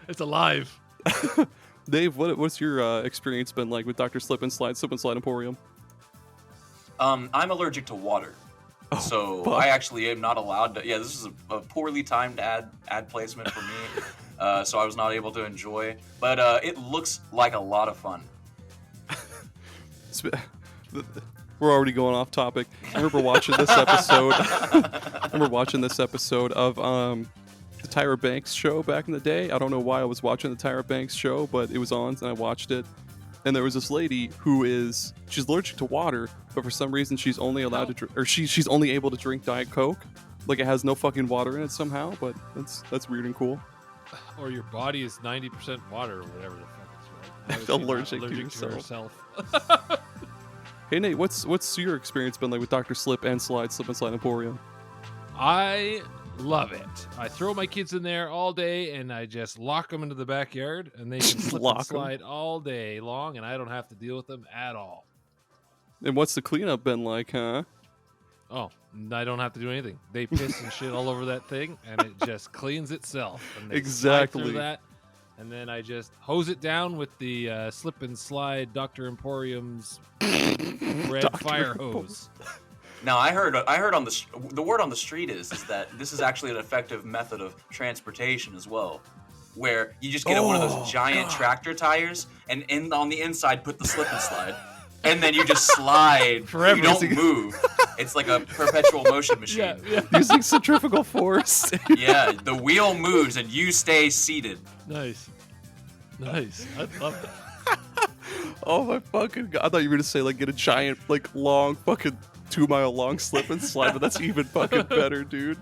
It's alive. Dave, what's your experience been like with Dr. Slip and Slide Emporium? I'm allergic to water, so fuck. I actually am not allowed to. Yeah, this is a poorly timed ad placement for me, so I was not able to enjoy. But it looks like a lot of fun. We're already going off topic. I remember watching this episode. Of the Tyra Banks show back in the day. I don't know why I was watching the Tyra Banks show, but it was on and I watched it. And there was this lady she's allergic to water, but for some reason she's only allowed to drink, or she's only able to drink Diet Coke. Like it has no fucking water in it somehow, but that's weird and cool. Or your body is 90% water or whatever the fuck it's called. Allergic to yourself. herself. Hey Nate, what's your experience been like with Dr. Slip and Slide Emporium? I love it. I throw my kids in there all day, and I just lock them into the backyard, and they can slip and slide all day long, and I don't have to deal with them at all. And what's the cleanup been like, huh? Oh, I don't have to do anything. They piss and shit all over that thing, and it just cleans itself. And they slide through that, and then I just hose it down with the slip and slide Dr. Emporium's red fire hose. Now I heard on the word on the street is that this is actually an effective method of transportation as well, where you just get one of those giant tractor tires and on the inside put the slip and slide, and then you just slide forever. You don't move. It's like a perpetual motion machine. Yeah. Using centrifugal force. Yeah, the wheel moves and you stay seated. Nice. I love that. Oh my fucking god! I thought you were gonna say like get a giant like long fucking 2-mile long slip and slide, but that's even fucking better, dude.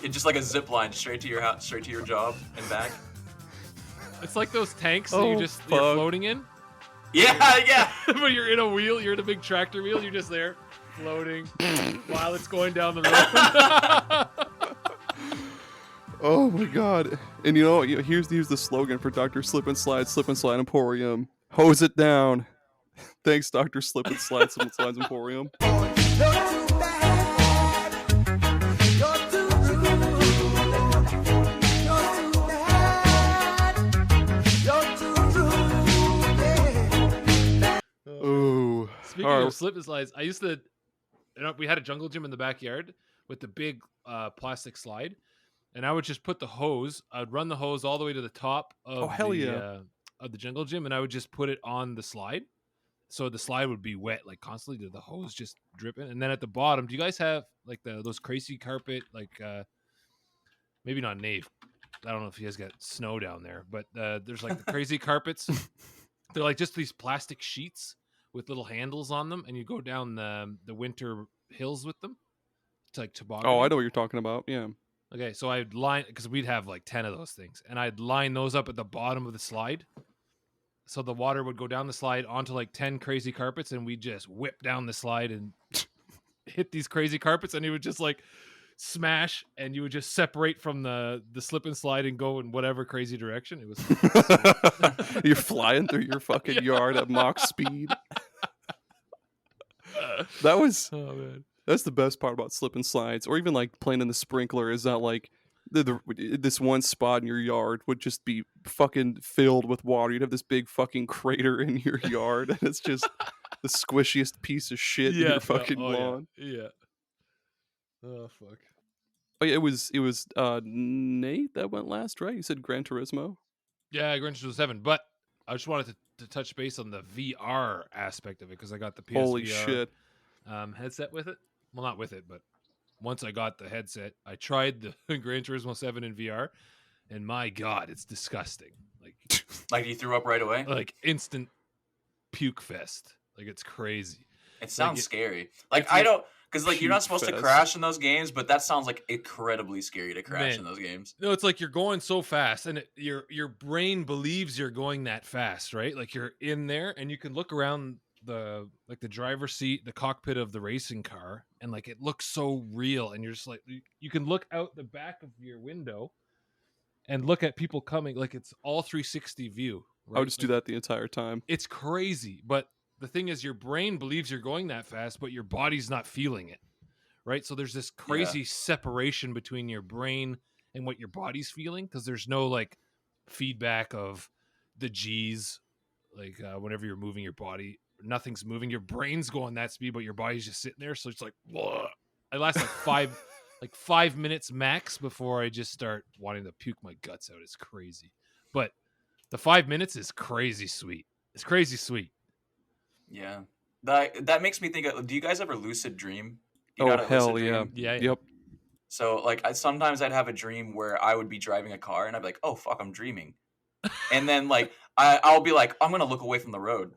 It's just like a zip line straight to your house, straight to your job and back. It's like those tanks that you're floating in. Yeah. But you're in a wheel, you're in a big tractor wheel, you're just there floating while it's going down the road. Oh my god! And you know, here's the slogan for Dr. Slip and Slide Emporium: hose it down. Thanks, Dr. Slip and Slide Emporium. Ooh. Speaking of slip and slides, I used to. We had a jungle gym in the backyard with the big plastic slide, and I would just put the hose. I'd run the hose all the way to the top of of the jungle gym, and I would just put it on the slide, so the slide would be wet like constantly. The hose just dripping, and then at the bottom, do you guys have like those crazy carpet like maybe not Nave? I don't know if you guys got snow down there, but there's like the crazy carpets. They're like just these plastic sheets with little handles on them, and you go down the winter hills with them. It's like toboggan. Oh, I know what you're talking about. Yeah. Okay, so I'd line, because we'd have like 10 of those things, and I'd line those up at the bottom of the slide. So the water would go down the slide onto like 10 crazy carpets, and we'd just whip down the slide and hit these crazy carpets, and it would just like smash, and you would just separate from the slip and slide and go in whatever crazy direction. It was You're flying through your fucking yard at Mach speed. That was That's the best part about slip and slides, or even like playing in the sprinkler. Is that like this one spot in your yard would just be fucking filled with water. You'd have this big fucking crater in your yard, and it's just the squishiest piece of shit in Yeah. your fucking lawn. Yeah. Oh fuck. Oh yeah, it was Nate that went last, right? You said Gran Turismo. Yeah, Gran Turismo 7. But I just wanted to touch base on the VR aspect of it because I got the PSVR Holy shit! headset with it. Well, not with it, but once I got the headset, I tried the Gran Turismo 7 in VR, and my God, it's disgusting. Like you threw up right away? Like instant puke fest. Like it's crazy. It sounds scary. Like it's I like don't, because like you're not supposed to fest. crash in those games, but that sounds like incredibly scary to crash Man. in those games. No, it's like you're going so fast, and your brain believes you're going that fast, right? Like you're in there, and you can look around the driver's seat, the cockpit of the racing car, and like it looks so real, and you're just like you can look out the back of your window and look at people coming, like it's all 360 view. Right? I would just do that the entire time. It's crazy, but the thing is, your brain believes you're going that fast, but your body's not feeling it, right? So there's this crazy separation between your brain and what your body's feeling because there's no like feedback of the G's, like whenever you're moving your body, nothing's moving. Your brain's going that speed, but your body's just sitting there. So it's like, whoa. I last like 5 minutes max before I just start wanting to puke my guts out. It's crazy, but the 5 minutes is crazy sweet. It's crazy sweet. Yeah. That makes me think of, do you guys ever lucid dream? You Oh know how to hell lucid yeah. dream? Yeah. Yep. So like sometimes I'd have a dream where I would be driving a car and I'd be like, oh fuck, I'm dreaming. And then like I'll be like, I'm gonna look away from the road.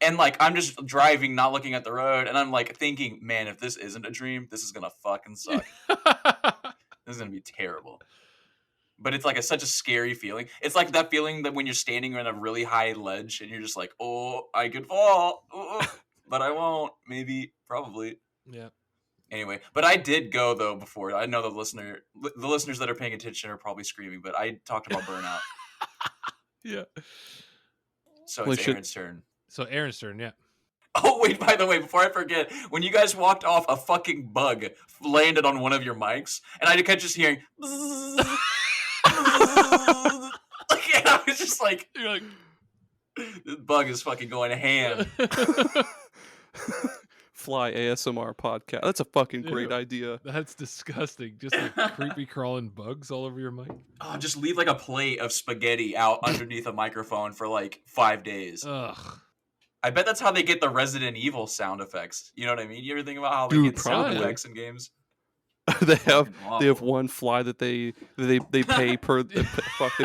And like I'm just driving, not looking at the road, and I'm like thinking, man, if this isn't a dream, this is gonna fucking suck. This is gonna be terrible. But it's like such a scary feeling. It's like that feeling that when you're standing on a really high ledge and you're just like, oh, I could fall, but I won't. Maybe, probably. Yeah. Anyway, but I did go though before. I know the listeners that are paying attention are probably screaming, but I talked about Burnout. Yeah. So Holy it's shit. Aaron's turn. So Aaron's turn, yeah. Oh wait, by the way, before I forget, when you guys walked off, a fucking bug landed on one of your mics, and I kept just hearing. Like, and I was just like, You're like, this bug is fucking going ham. Fly ASMR podcast. That's a fucking great Ew. idea. That's disgusting. Just like creepy crawling bugs all over your mic. Oh, just leave like a plate of spaghetti out underneath a microphone for like 5 days. Ugh. I bet that's how they get the Resident Evil sound effects. You know what I mean? You ever think about how they Dude, get sound probably. effects in games? they have Awful. one fly that they pay per they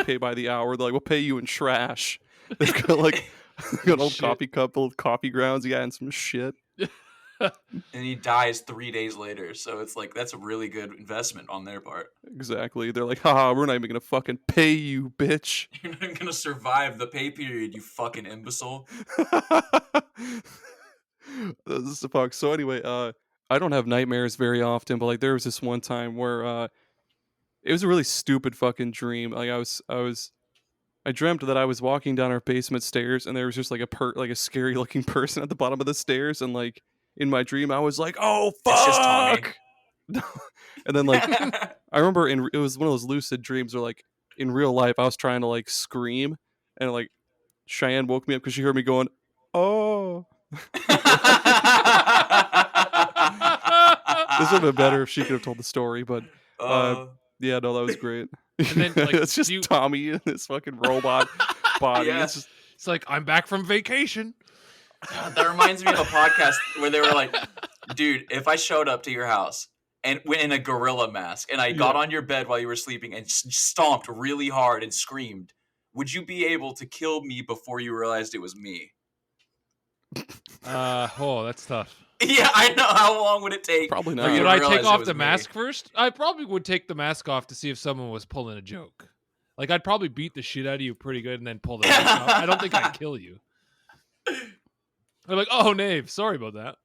pay by the hour. They're like, we'll pay you in trash. They've got like an old Shit. coffee cup full of coffee grounds, yeah, and some shit. And he dies 3 days later. So it's like, that's a really good investment on their part. Exactly. They're like, haha, we're not even gonna fucking pay you, bitch. You're not going to survive the pay period, you fucking imbecile. This is the fuck. So anyway, I don't have nightmares very often, but like there was this one time where it was a really stupid fucking dream. Like I dreamt that I was walking down our basement stairs and there was just like a scary looking person at the bottom of the stairs, and like in my dream I was like, oh fuck. It's just Tommy. And then like I remember it was one of those lucid dreams where like in real life I was trying to like scream, and like Cheyenne woke me up because she heard me going, oh. This would have been better if she could have told the story, but yeah, no, that was great. And then, like, it's just do you- Tommy in this fucking robot body. Yeah. It's just, It's like, I'm back from vacation. That reminds me of a podcast where they were like, dude, if I showed up to your house and went in a gorilla mask and I got on your bed while you were sleeping and stomped really hard and screamed, would you be able to kill me before you realized it was me? That's tough. Yeah, I know. How long would it take? Probably for not. you to Would I realize take it off was the me? mask first? I probably would take the mask off to see if someone was pulling a joke. Like, I'd probably beat the shit out of you pretty good and then pull the mask off. I don't think I'd kill you. I'm like, oh, Nave, sorry about that.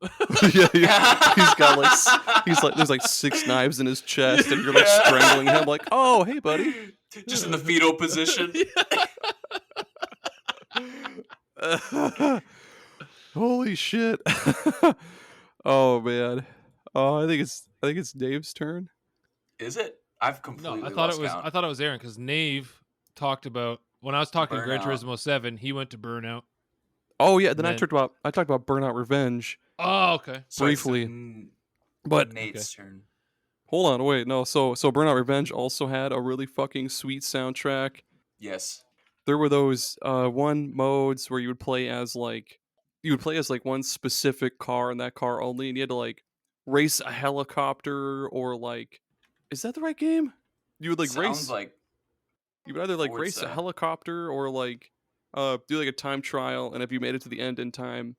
yeah. He's got like there's like 6 knives in his chest, and you're like strangling him. Like, oh, hey, buddy. Just in the fetal position. Holy shit. Oh man. Oh, I think it's Dave's turn. Is it? I've No, completely I thought lost it was count. I thought it was Aaron because Nave talked about when I was talking Gran Burnout. Turismo 7. He went to Burnout. Oh yeah, And then I then talked about Burnout Revenge oh okay. Sorry, briefly, but Nate's turn. hold on, wait, no. So Burnout Revenge also had a really fucking sweet soundtrack. Yes. There were those one modes where you would play as like one specific car and that car only, and you had to like race a helicopter or like, is that the right game? You would like Sounds race. like You would either like race a Forza. helicopter or like do like a time trial, and if you made it to the end in time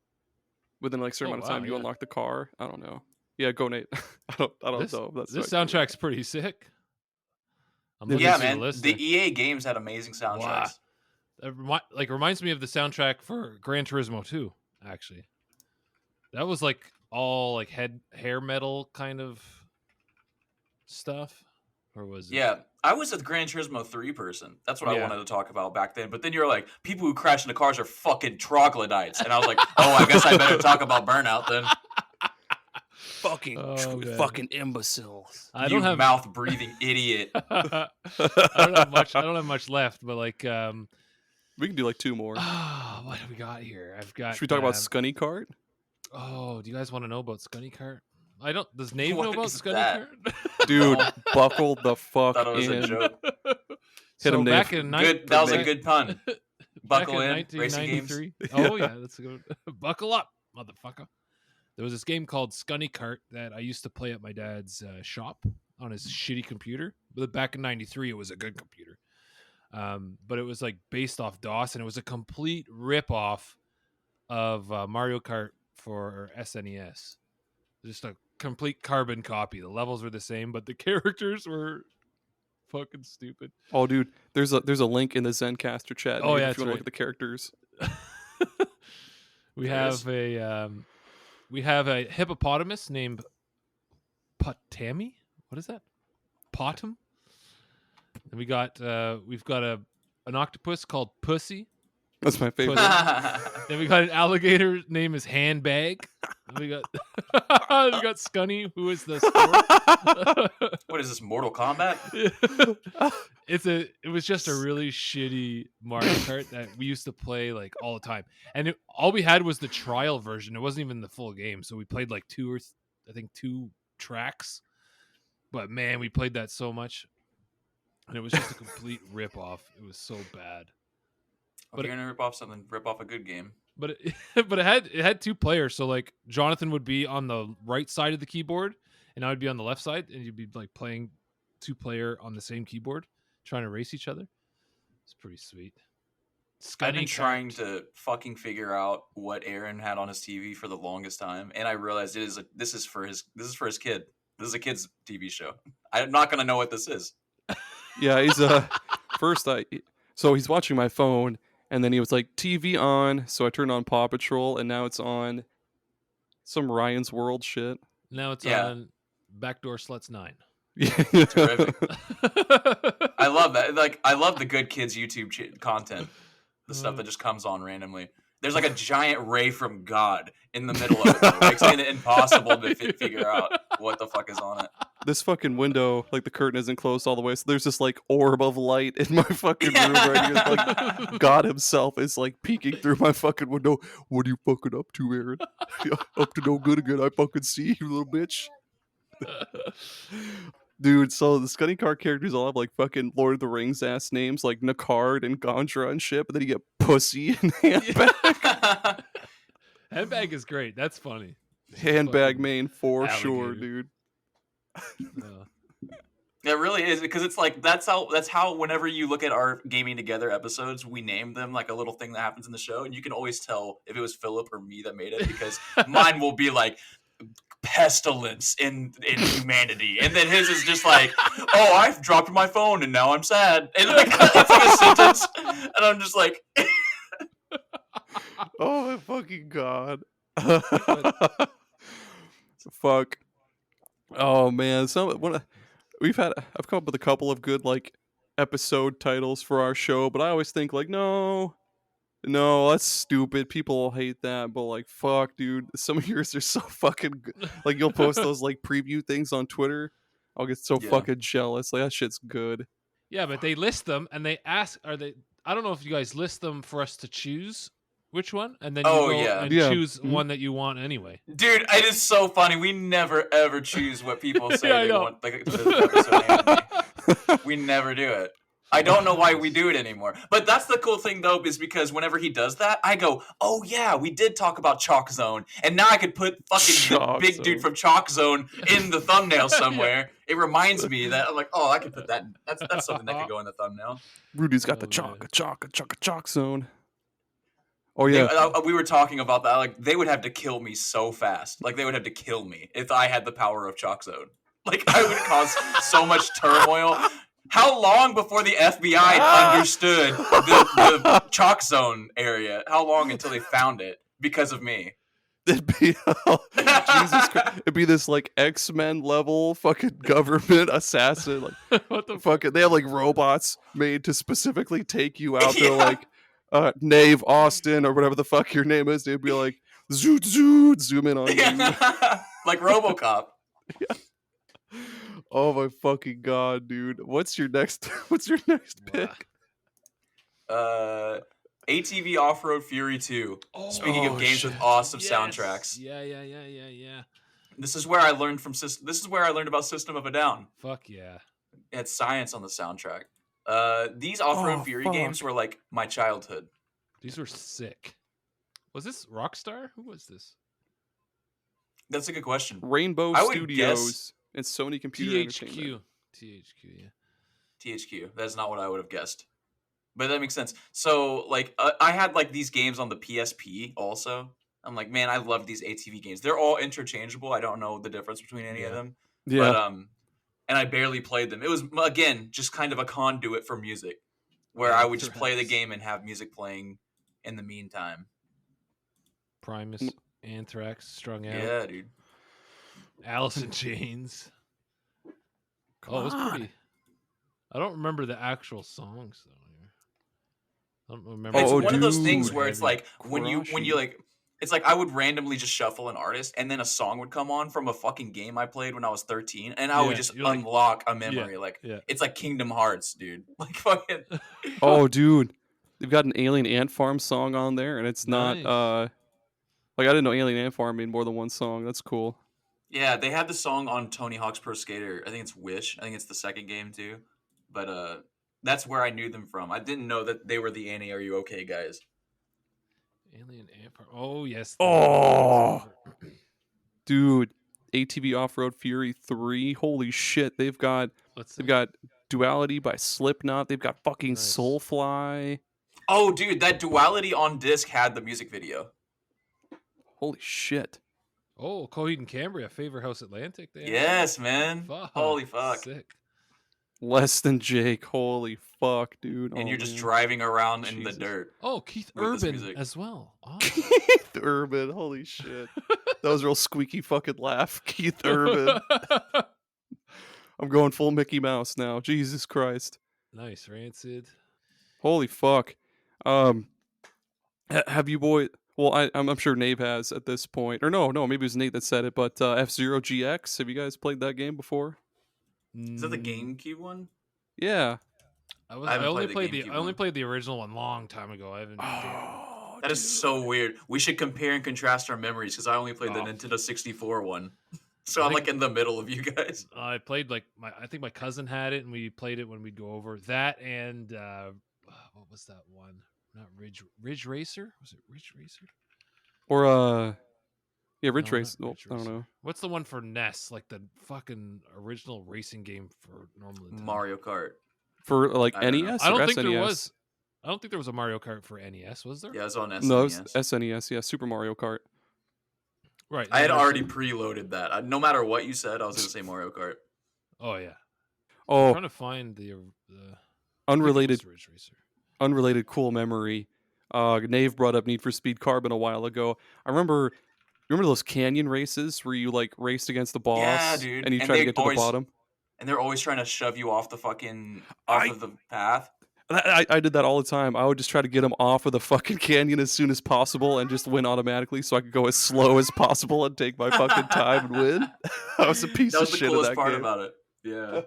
within like a certain Oh amount of wow, time, you yeah. unlock the car. I don't know. Yeah, go Nate. I don't This know if that's this the right game or soundtrack's pretty sick. I'm It looking Yeah, is. through the man. list. The There. EA games had amazing soundtracks. Wow. It reminds me of the soundtrack for Gran Turismo 2, actually. That was like all like hair metal kind of stuff. Or was it? Yeah, I was a Gran Turismo 3 person. That's what I Yeah. wanted to talk about back then. But then you're like, people who crash into cars are fucking troglodytes. And I was like, oh, I guess I better talk about Burnout then. Fucking Oh, man. fucking imbeciles. I you don't have mouth-breathing idiot. I don't have much. I don't have much left, but like, We can do like two more. what do we got here? I've got. Should we talk about Skunny Kart? Oh, do you guys want to know about Skunny Kart? I don't. Does Nave What know about is Skunny that? Kart? Dude, buckle the fuck Thought it was in. a joke. Hit him, back Dave. in Good. That was a Nate. good pun. Back Buckle in in. Racing games. 1993. Oh yeah, that's a good. Buckle up, motherfucker. There was this game called Skunny Kart that I used to play at my dad's shop on his shitty computer. But back in '93, it was a good computer. But it was like based off DOS, and it was a complete rip-off of Mario Kart for SNES. Just a complete carbon copy. The levels were the same, but the characters were fucking stupid. Oh, dude, there's a link in the Zencaster chat. Oh, Nate, yeah, if you want that's to right. look at the characters. We There is. have a hippopotamus named Potami. What is that? Potam. And we've got an octopus called Pussy. That's my favorite. Then we got an alligator name is Handbag. And we got we got Skunny, who is the sport. What is this, Mortal Kombat? It was just a really shitty Mario Kart that we used to play like all the time, and all we had was the trial version. It wasn't even the full game, so we played like two tracks. But man, we played that so much, and it was just a complete rip off. It was so bad. But you're gonna rip off something. Rip off a good game. But it had two players, so like Jonathan would be on the right side of the keyboard, and I would be on the left side, and you'd be like playing 2-player on the same keyboard, trying to race each other. It's pretty sweet. I've been Skunny trying Kart. to fucking figure out what Aaron had on his TV for the longest time, and I realized this is for his kid. This is a kid's TV show. I'm not gonna know what this is. Yeah, he's so he's watching my phone, and then he was like, TV on, so I turned on Paw Patrol, and now it's on some Ryan's World shit. Now it's Yeah. on Backdoor Sluts 9. Yeah. Terrific. I love that. Like, I love the good kids YouTube content. The stuff that just comes on randomly. There's like a giant ray from God in the middle of it, though, making it impossible to figure out what the fuck is on it. This fucking window, like the curtain isn't closed all the way, so there's this like orb of light in my fucking room right here. Like God himself is like peeking through my fucking window. What are you fucking up to, Aaron? Up to no good again. I fucking see you, little bitch. Dude, so the Skunny Kart characters all have like fucking Lord of the Rings ass names like Nakard and Gondra and shit, but then you get Pussy and Handbag. Handbag is great. That's funny. Handbag Fucking main for sure, alligator. dude. It really is, because it's like that's how whenever you look at our gaming together episodes, we name them like a little thing that happens in the show, and you can always tell if it was Philip or me that made it, because mine will be like pestilence in humanity, and then his is just like, oh, I've dropped my phone and now I'm sad, and like it's like a sentence, and I'm just like, Oh my fucking god. Fuck. Oh man, I've come up with a couple of good like episode titles for our show, but I always think like, no, No, that's stupid. People hate that, but like, fuck, dude. Some of yours are so fucking good. Like, you'll post those like preview things on Twitter. I'll get so Yeah. fucking jealous. Like, that shit's good. Yeah, but they list them and they ask, are they? I don't know if you guys list them for us to choose which one, and then you Oh, go yeah. and Yeah. choose Mhm. one that you want anyway. Dude, it is so funny. We never ever choose what people say Yeah, I they know. want like the episode to be. We never do it. I don't know why we do it anymore. But that's the cool thing though, is because whenever he does that, I go, "Oh yeah, we did talk about Chalk Zone," and now I could put fucking the Chalk big Zone. dude from Chalk Zone in the thumbnail somewhere. It reminds me that I'm like, "Oh, I could put that. That's something that could go in the thumbnail." Rudy's got the Oh, man. chalk zone. Oh yeah. We were talking about that. Like they would have to kill me so fast. Like they would have to kill me if I had the power of Chalk Zone. Like I would cause so much turmoil. How long before the FBI understood the Chalk Zone area? How long until they found it because of me? It'd be Jesus Christ. It'd be this like X-Men level fucking government assassin. Like What the fuck? fucking, they have like robots made to specifically take you out. They're like Nave Austin or whatever the fuck your name is. They'd be like zoot zoot, zoom in on you. Like RoboCop. Oh my fucking god, dude! What's your next pick? ATV Offroad Fury 2. Speaking of games with awesome soundtracks. Yeah. This is where I learned This is where I learned about System of a Down. Fuck yeah. It had science on the soundtrack. These Off-Road Fury games were like my childhood. These were sick. Was this Rockstar? Who was this? That's a good question. Rainbow I would Studios and Sony Computer Entertainment. THQ, yeah. THQ. That's not what I would have guessed. But that makes sense. So, like, I had, like, these games on the PSP also. I'm like, man, I love these ATV games. They're all interchangeable. I don't know the difference between any of them. Yeah. But, and I barely played them. It was, again, just kind of a conduit for music. Where I would just play the game and have music playing in the meantime. Primus, Anthrax, Strung Out. Yeah, dude. Alice in Chains. Oh, it was pretty. I don't remember the actual songs though. I don't remember. It's Oh, one of those dude. things where it's like when you Crushy. like, it's like I would randomly just shuffle an artist and then a song would come on from a fucking game I played when I was 13 and I would Yeah, just you're like- unlock a memory. yeah. It's like Kingdom Hearts, dude. Like fucking. Oh, dude, they've got an Alien Ant Farm song on there, and it's not Nice. like I didn't know Alien Ant Farm made more than one song. That's cool. Yeah, they had the song on Tony Hawk's Pro Skater. I think it's Wish. I think it's the second game too. But that's where I knew them from. I didn't know that they were the Annie Are You Okay guys. Alien Empire. Oh yes. Oh. Dude, ATV Offroad Fury 3. Holy shit, they've got Duality by Slipknot. They've got fucking Nice. Soulfly. Oh, dude, that Duality on disc had the music video. Holy shit. Oh, Coheed and Cambria, Favor House Atlantic. There. Yes, man. Fuck. Holy fuck. Sick. Less Than Jake. Holy fuck, dude. And Oh, you're just man. driving around in the Jesus. dirt. Oh, Keith With this Urban music. as well. Oh. Keith Urban. Holy shit. That was a real squeaky fucking laugh. Keith Urban. I'm going full Mickey Mouse now. Jesus Christ. Nice, Rancid. Holy fuck. Have you boy? Well, I'm sure Nave has at this point. Or no, maybe it was Nate that said it. But F-Zero GX. Have you guys played that game before? Is that the GameCube one? Yeah. I haven't only played played the the GameCube I only one. played the original one long time ago. I haven't. Oh, That is so weird. We should compare and contrast our memories because I only played the Oh. Nintendo 64 one. So I I'm think- like in the middle of you guys. I played like I think my cousin had it, and we played it when we'd go over that. And what was that one? Not Ridge Racer. Was it Ridge Racer? Or yeah, Ridge No, Race. not Oh, Ridge I don't Racer. know. What's the one for NES? Like the fucking original racing game for normal Nintendo. Mario Kart. For like I don't know. NES I or don't think SNES? there was. I don't think there was a Mario Kart for NES. Was there? Yeah, it was on SNES. No, it was SNES. Yeah, Super Mario Kart. Right. I had there's- already preloaded that. No matter what you said, I was going to say Mario Kart. Oh yeah. I'm Oh, trying to find the unrelated Ridge Racer. unrelated cool memory. Nave brought up Need for Speed Carbon a while ago. I remember those canyon races where you like raced against the boss Yeah, dude. and you And try to they get to always- the bottom. And they're always trying to shove you off the fucking I- of the path. I did that all the time. I would just try to get him off of the fucking canyon as soon as possible and just win automatically so I could go as slow as possible and take my fucking time and win. I was a piece That of was the shit in coolest that part game. about it. Yeah.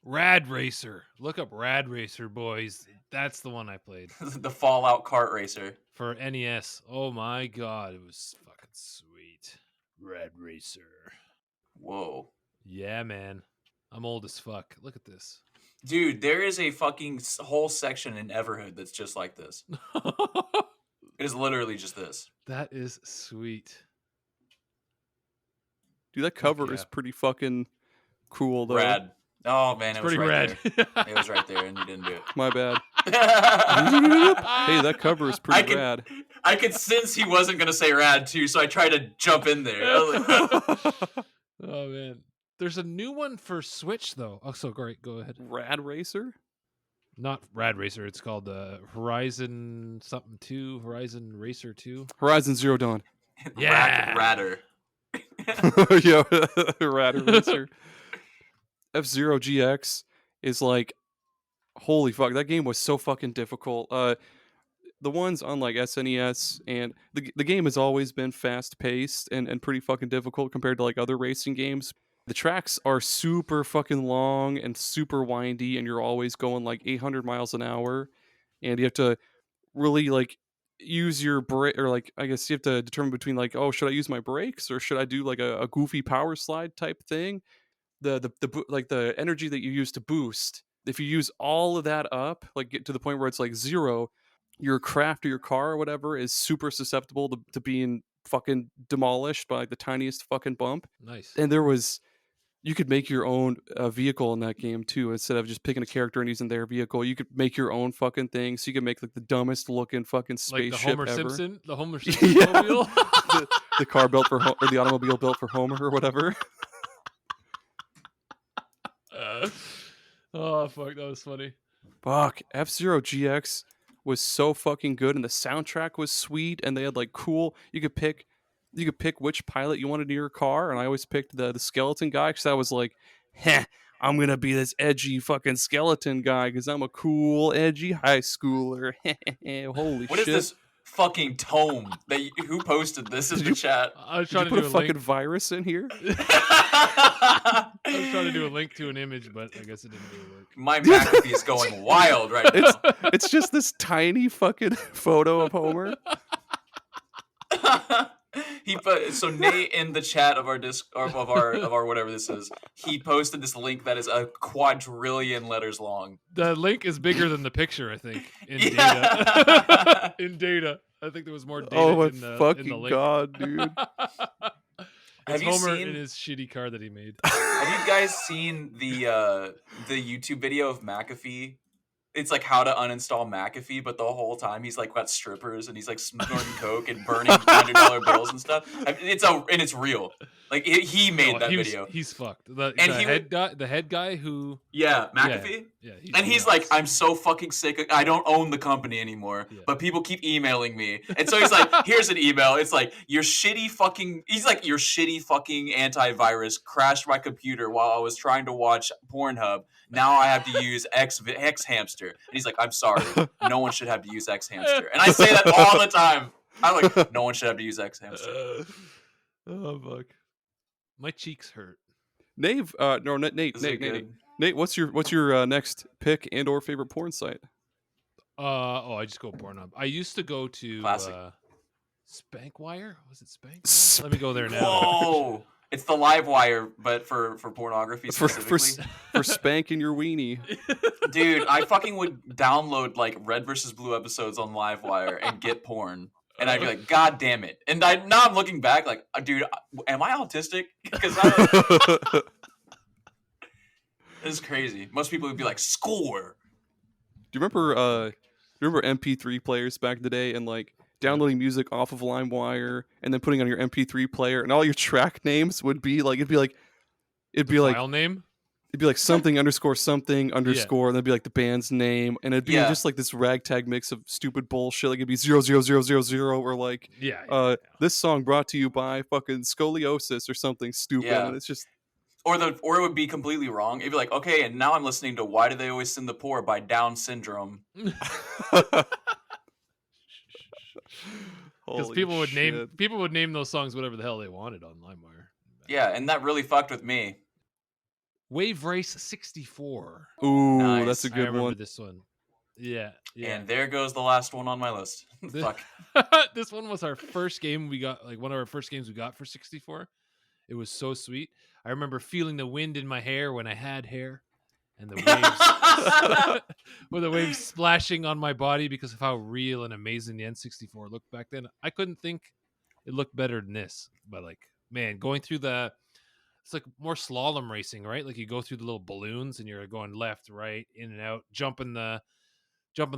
Rad Racer. Look up Rad Racer, boys. That's the one I played The Fallout kart racer. for NES. Oh my god, it was fucking sweet. Rad Racer. Whoa. Yeah, man. I'm old as fuck. Look at this. Dude, there is a fucking whole section in Everhood that's just like this. It is literally just this. That is sweet. Dude, that cover yeah. is pretty fucking cool, though. Rad. Oh, man, it was Pretty right rad. there. It was right there, and you didn't do it. My bad. Hey, that cover is pretty rad. I could sense he wasn't going to say rad, too, so I tried to jump in there. Oh, man. There's a new one for Switch, though. Oh, so great. Go ahead. Rad Racer? Not Rad Racer. It's called Horizon something 2. Horizon Racer 2. Horizon Zero Dawn. Yeah. Radder. Yeah, Rad Racer. F-Zero GX is like, holy fuck, that game was so fucking difficult. The ones on like SNES and the game has always been fast paced and pretty fucking difficult compared to like other racing games. The tracks are super fucking long and super windy, and you're always going like 800 miles an hour, and you have to really like use your brake, or like I guess you have to determine between like, oh, should I use my brakes or should I do like a goofy power slide type thing. Like the energy that you use to boost, if you use all of that up, like get to the point where it's like zero, your craft or your car or whatever is super susceptible to being fucking demolished by like the tiniest fucking bump. Nice. And you could make your own vehicle in that game too. Instead of just picking a character and using their vehicle, you could make your own fucking thing. So you could make like the dumbest looking fucking Like spaceship the Homer ever. Simpson? The Homer Simpson Yeah. mobile? the car built for or the automobile built for Homer or whatever. Oh, fuck. That was funny. Fuck, F-Zero GX was so fucking good, and the soundtrack was sweet, and they had like cool. You could pick which pilot you wanted in your car, and I always picked the skeleton guy because I was like, heh, I'm gonna be this edgy fucking skeleton guy because I'm a cool edgy high schooler. Holy What shit! is this fucking tome that who posted this in the chat? I was Did you trying to put do a a fucking link. virus in here? I was trying to do a link to an image, but I guess it didn't really work. My McAfee is going wild right now. It's just this tiny fucking photo of Homer. He put so Nate in the chat of our of our whatever this is. He posted this link that is a quadrillion letters long. The link is bigger than the picture, I think, in Yeah. data. In data. I think there was more data Oh my in the fucking link. god, dude! It's Have you Homer seen- in his shitty car that he made. Have you guys seen the YouTube video of McAfee? It's like how to uninstall McAfee, but the whole time he's like got strippers and he's like snorting coke and burning $100 bills and stuff. It's real. Like he made that video. He's fucked. The head guy who Yeah, McAfee. yeah And he's like, I'm so fucking sick. I don't own the company anymore, Yeah. but people keep emailing me. And so he's like, here's an email. It's like, your shitty fucking antivirus crashed my computer while I was trying to watch Pornhub. Now I have to use X Hamster. And he's like, I'm sorry. No one should have to use X Hamster. And I say that all the time. I'm like, no one should have to use X Hamster. Oh fuck. my cheeks hurt. Nave, Nate, Is it Nate, good? Nate, what's your next pick and or favorite porn site? I just go Pornhub. I used to go to Classic. Spankwire. Was it Spank? Let me go there now. Whoa. It's the live wire, but for pornography specifically. for spanking your weenie. Dude, I fucking would download like Red versus Blue episodes on Livewire and get porn. And I'd be like, God damn it. And now I'm looking back like, dude, am I autistic? Because this is crazy. Most people would be like, score. Do you remember MP3 players back in the day and like downloading music off of LimeWire and then putting on your MP3 player and all your track names would be like it'd be like File name? it'd be like something underscore something underscore and that'd be like the band's name and it'd be Yeah. just like this ragtag mix of stupid bullshit. Like it'd be 00000 or like Yeah. this song brought to you by fucking scoliosis or something stupid Yeah. and it's just or it would be completely wrong. It'd be like, okay, and now I'm listening to "Why Do They Always Send the Poor" by Down Syndrome. Because people would name those songs whatever the hell they wanted on LimeWire. Yeah, and that really fucked with me. Wave Race 64. Ooh, Nice. that's a I good remember one. this one. Yeah. And there goes the last one on my list. Fuck. This one was our first game we got, like one of our first games we got for 64. It was so sweet. I remember feeling the wind in my hair when I had hair, and the waves, with the waves splashing on my body because of how real and amazing the N64 looked back then. I couldn't think it looked better than this, but like, man, going through it's like more slalom racing, right? Like you go through the little balloons and you're going left, right, in and out, jumping the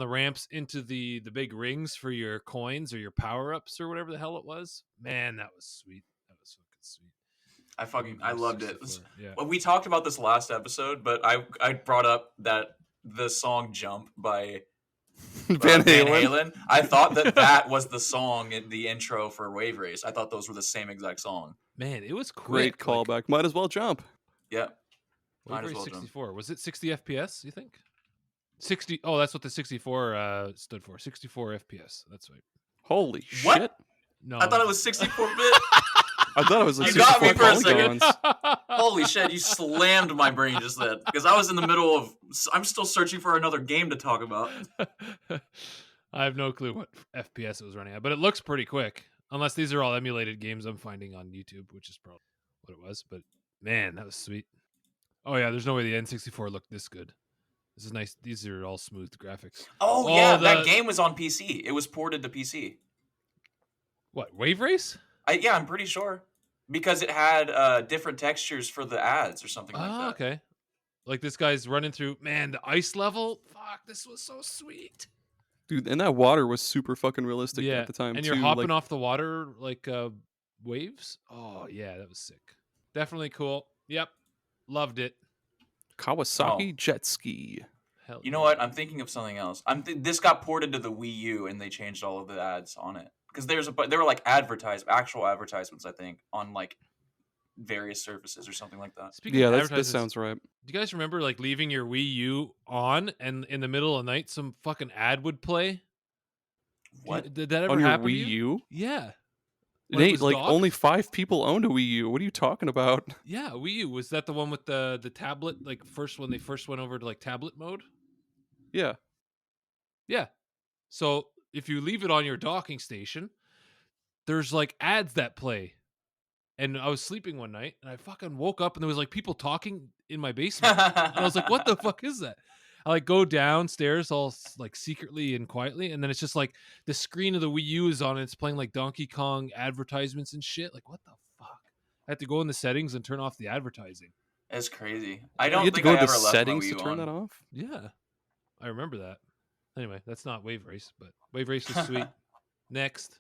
ramps into the big rings for your coins or your power-ups or whatever the hell it was. Man, that was sweet. That was fucking sweet. I loved it. Yeah. Well, we talked about this last episode, but I brought up that the song "Jump" by Van Halen. I thought that was the song in the intro for Wave Race. I thought those were the same exact song. Man, it was Great quick. callback. Might as well jump. Yeah. Wave Might as Race well 64. Was it 60 FPS, you think? 60. Oh, that's what the 64 stood for. 64 FPS. That's right. Holy What? shit. No. I thought it was 64-bit. I thought it was like You got 64 me for a second. polygons. Holy shit, you slammed my brain just then. Because I was in the middle of... I'm still searching for another game to talk about. I have no clue what FPS it was running at, but it looks pretty quick. Unless these are all emulated games I'm finding on YouTube, which is probably what it was. But man, that was sweet. Oh yeah, there's no way the N64 looked this good. This is nice. These are all smooth graphics. Oh yeah, that game was on PC. It was ported to PC. What, Wave Race? Yeah, I'm pretty sure. Because it had different textures for the ads or something like that. Okay. Like this guy's running through, man, the ice level. Fuck, this was so sweet. Dude, and that water was super fucking realistic at the time, and too. you're hopping off the water like waves. Oh, yeah, that was sick. Definitely cool. Yep. Loved it. Kawasaki jet ski. Hell You know what? I'm thinking of something else. This got ported to the Wii U, and they changed all of the ads on it. Because there were like actual advertisements, I think, on like various surfaces or something like that. Speaking of That advertisements, sounds right. do you guys remember like leaving your Wii U on and in the middle of the night some fucking ad would play? What? Did that ever On your happen to Wii you? U? Yeah. When it Nate, was like docked? only 5 people owned a Wii U. What are you talking about? Yeah, Wii U. Was that the one with the tablet, like when they first went over to like tablet mode? Yeah. Yeah. So if you leave it on your docking station, there's like ads that play. And I was sleeping one night and I fucking woke up and there was like people talking in my basement. And I was like, what the fuck is that? I like go downstairs all like secretly and quietly. And then it's just like the screen of the Wii U is on and it's playing like Donkey Kong advertisements and shit. Like, what the fuck? I had to go in the settings and turn off the advertising. That's crazy. I You don't had to think go I to ever the left my settings Wii to U turn on. that off? Yeah. I remember that. Anyway, that's not Wave Race, but Wave Race is sweet. Next.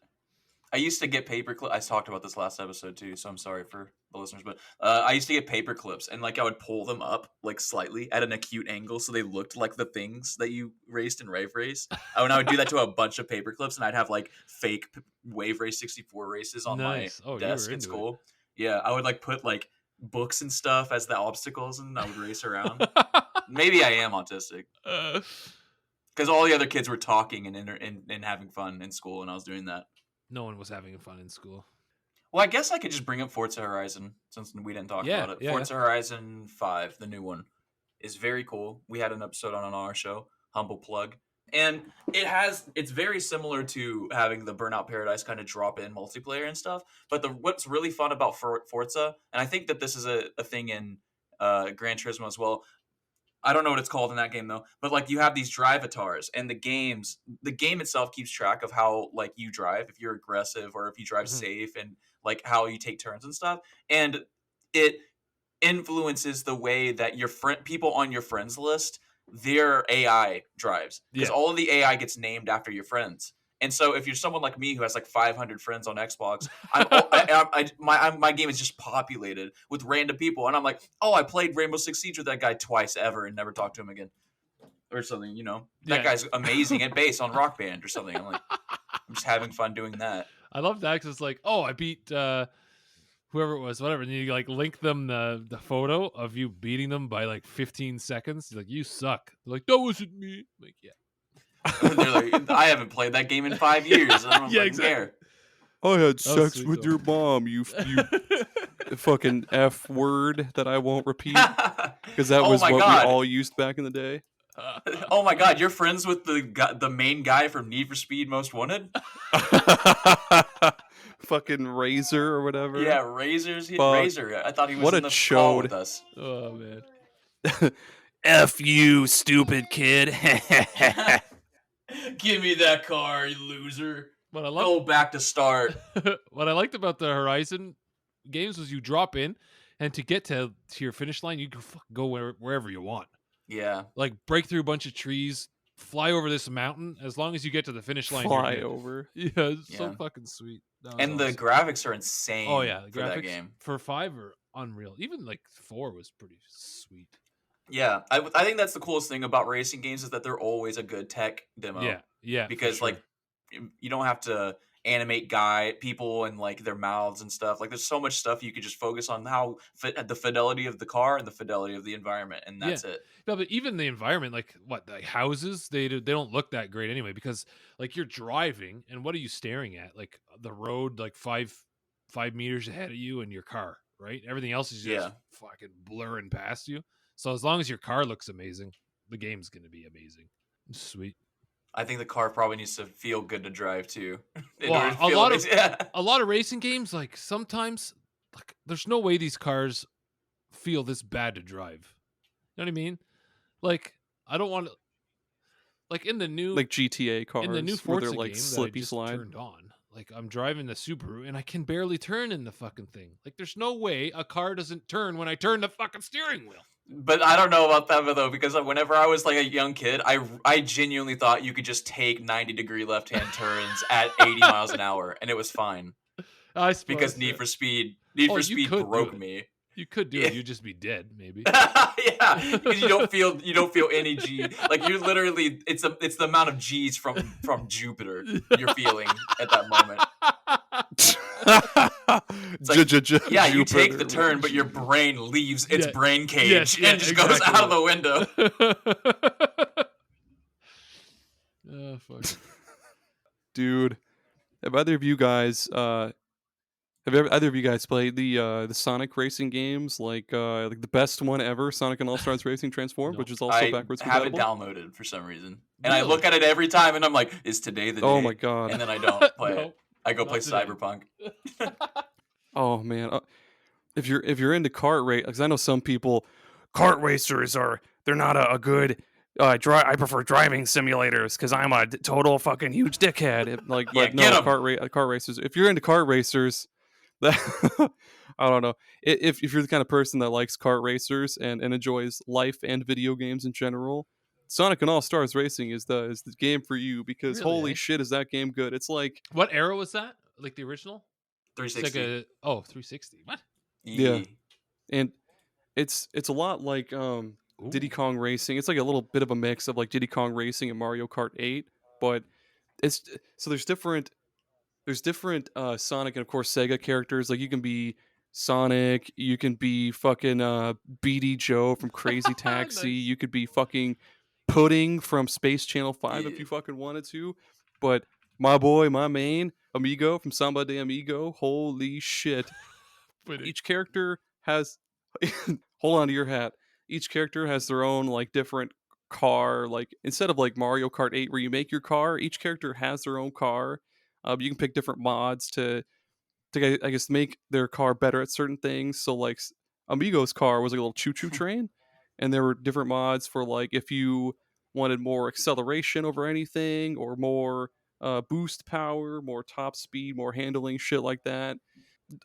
I used to get paper clips. I talked about this last episode too, so I'm sorry for the listeners. But I used to get paper clips, and like I would pull them up like slightly at an acute angle, so they looked like the things that you raced in Wave Race. I would do that to a bunch of paper clips, and I'd have like fake Wave Race 64 races on Nice. my Oh, you desk were in into school. Yeah, I would like put like books and stuff as the obstacles, and I would race around. Maybe I am autistic. Because all the other kids were talking and having fun in school, and I was doing that. No one was having fun in school. Well, I guess I could just bring up Forza Horizon since we didn't talk about it. Yeah, Forza Horizon 5, the new one, is very cool. We had an episode on our show, humble plug. And it's very similar to having the Burnout Paradise kind of drop in multiplayer and stuff. But what's really fun about Forza, and I think that this is a thing in Gran Turismo as well. I don't know what it's called in that game though, but like you have these drive avatars, and the game itself keeps track of how like you drive, if you're aggressive or if you drive safe, and like how you take turns and stuff. And it influences the way that your people on your friends list, their AI drives, because all of the AI gets named after your friends. And so if you're someone like me who has like 500 friends on Xbox, my game is just populated with random people. And I'm like, oh, I played Rainbow Six Siege with that guy twice ever and never talked to him again. Or something, That guy's amazing at bass on Rock Band or something. I'm like, I'm just having fun doing that. I love that because it's like, oh, I beat whoever it was, whatever, and you like link them the photo of you beating them by like 15 seconds. You're like, you suck. They're like, that wasn't me. I'm like, yeah. They're like, I haven't played that game in 5 years. I don't Yeah, fucking exactly. care. I had That was sex sweet, with though. your mom, you fucking F word that I won't repeat because that Oh was my what we God. all used back in the day. Oh my God, you're friends with the main guy from Need for Speed Most Wanted? Fucking Razor or whatever. Yeah, Razor. Fuck. I thought he was What in a the call chode. with us. Oh man. F you, stupid kid. Give me that car, you loser. What I love, Go back to start. what I liked about the Horizon games was you drop in, and to get to your finish line, you can go wherever you want. Yeah. Like break through a bunch of trees, fly over this mountain. As long as you get to the finish line, Fly you're good. over. Yeah, it's so Yeah. fucking sweet. That was And the awesome. graphics are insane. Oh yeah, the for that graphics game. for 5 are unreal. Even like 4 was pretty sweet. Yeah, I think that's the coolest thing about racing games is that they're always a good tech demo. Yeah, for because sure. like you don't have to animate people and like their mouths and stuff. Like there's so much stuff you could just focus on how the fidelity of the car and the fidelity of the environment, and that's it. No, but even the environment, like what the houses, they don't look that great anyway because like you're driving and what are you staring at? Like the road, like 5 meters ahead of you and your car, right? Everything else is just fucking blurring past you. So as long as your car looks amazing, the game's gonna be amazing. Sweet. I think the car probably needs to feel good to drive too. Well, a lot of racing games, like sometimes, like there's no way these cars feel this bad to drive. You know what I mean? Like I don't want to. Like in the new Like GTA cars, in the new where Forza they're like game that I slippy just slide. turned on, like I'm driving the Subaru and I can barely turn in the fucking thing. Like there's no way a car doesn't turn when I turn the fucking steering wheel. But I don't know about that though, because whenever I was like a young kid, I genuinely thought you could just take 90-degree left-hand turns at 80 miles an hour, and it was fine. I suppose Because Need for Speed broke me. You could do it. You'd just be dead, maybe. Yeah, because you don't feel any G. Like you literally, it's the amount of G's from Jupiter you're feeling at that moment. Like, yeah, you take the turn, but your brain leaves its brain cage and just goes out of the window. Oh fuck, dude! Have either of you guys either of you guys played the Sonic racing games, like the best one ever, Sonic and All Stars Racing Transformed, which is also I backwards have it compatible? downloaded for some reason, and I look at it every time, and I'm like, "Is today the day?" Oh my god! And then I don't play it. I go play today. Cyberpunk. Oh man, if you're into kart race, because I know some people, kart racers they're not a good. I prefer driving simulators because I'm a total fucking huge dickhead. But no, kart racers. If you're into kart racers, that I don't know. If you're the kind of person that likes kart racers and enjoys life and video games in general, Sonic and All Stars Racing is the game for you because Really, holy shit, is that game good? It's like, what era was that? Like the original? 360. It's like 360. What? Yeah, and it's a lot like Diddy Kong Racing. It's like a little bit of a mix of like Diddy Kong Racing and Mario Kart 8, but it's so there's different Sonic and of course Sega characters. Like you can be Sonic, you can be fucking BD Joe from Crazy Taxi, Nice. you could be fucking Pudding from Space Channel 5 if you fucking wanted to. But my boy, my main amigo from Samba de Amigo, holy shit. Each character has hold on to your hat. Each character has their own like different car. Like instead of like Mario Kart 8 where you make your car, each character has their own car. You can pick different mods to I guess make their car better at certain things. So like Amigo's car was like a little choo choo train, and there were different mods for like if you wanted more acceleration over anything or more boost power, more top speed, more handling, shit like that.